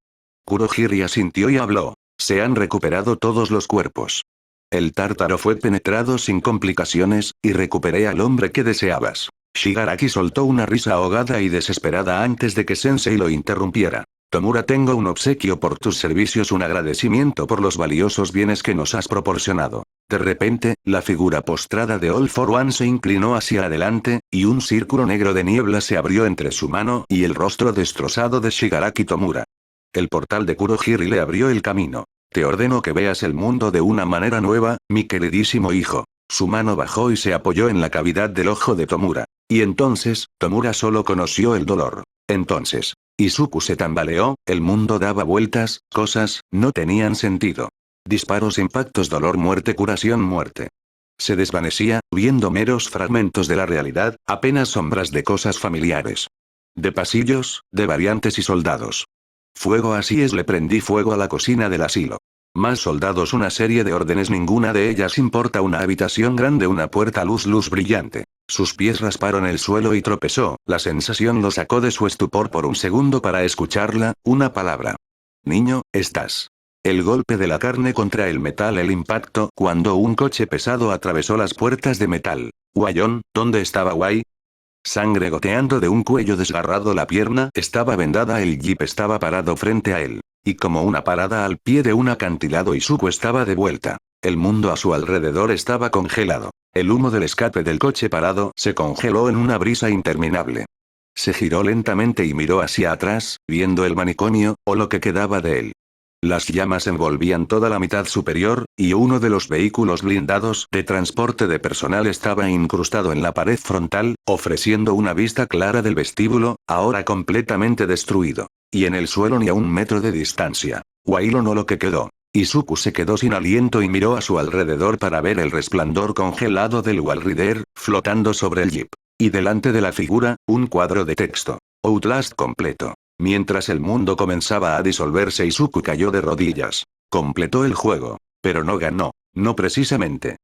Kurohiri asintió y habló. Se han recuperado todos los cuerpos. El tártaro fue penetrado sin complicaciones, y recuperé al hombre que deseabas. Shigaraki soltó una risa ahogada y desesperada antes de que Sensei lo interrumpiera. Tomura, tengo un obsequio por tus servicios, un agradecimiento por los valiosos bienes que nos has proporcionado. De repente, la figura postrada de All for One se inclinó hacia adelante, y un círculo negro de niebla se abrió entre su mano y el rostro destrozado de Shigaraki Tomura. El portal de Kurohiri le abrió el camino. Te ordeno que veas el mundo de una manera nueva, mi queridísimo hijo. Su mano bajó y se apoyó en la cavidad del ojo de Tomura. Y entonces, Tomura solo conoció el dolor. Entonces, Izuku se tambaleó, el mundo daba vueltas, cosas, no tenían sentido. Disparos, impactos, dolor, muerte, curación, muerte. Se desvanecía, viendo meros fragmentos de la realidad, apenas sombras de cosas familiares. De pasillos, de variantes y soldados. Fuego, así es, le prendí fuego a la cocina del asilo. Más soldados, una serie de órdenes, ninguna de ellas importa, una habitación grande, una puerta, luz brillante. Sus pies rasparon el suelo y tropezó, la sensación lo sacó de su estupor por un segundo para escucharla, una palabra. Niño, estás. El golpe de la carne contra el metal, el impacto cuando un coche pesado atravesó las puertas de metal. Guayón, ¿dónde estaba Guay? Sangre goteando de un cuello desgarrado, la pierna estaba vendada, el jeep estaba parado frente a él. Y como una parada al pie de un acantilado, Izuku estaba de vuelta. El mundo a su alrededor estaba congelado. El humo del escape del coche parado se congeló en una brisa interminable. Se giró lentamente y miró hacia atrás, viendo el manicomio, o lo que quedaba de él. Las llamas envolvían toda la mitad superior, y uno de los vehículos blindados de transporte de personal estaba incrustado en la pared frontal, ofreciendo una vista clara del vestíbulo, ahora completamente destruido. Y en el suelo ni a 1 metro de distancia. Wailo no lo que quedó. Izuku se quedó sin aliento y miró a su alrededor para ver el resplandor congelado del Wallrider, flotando sobre el jeep. Y delante de la figura, un cuadro de texto. Outlast completo. Mientras el mundo comenzaba a disolverse, Izuku cayó de rodillas. Completó el juego. Pero no ganó. No precisamente.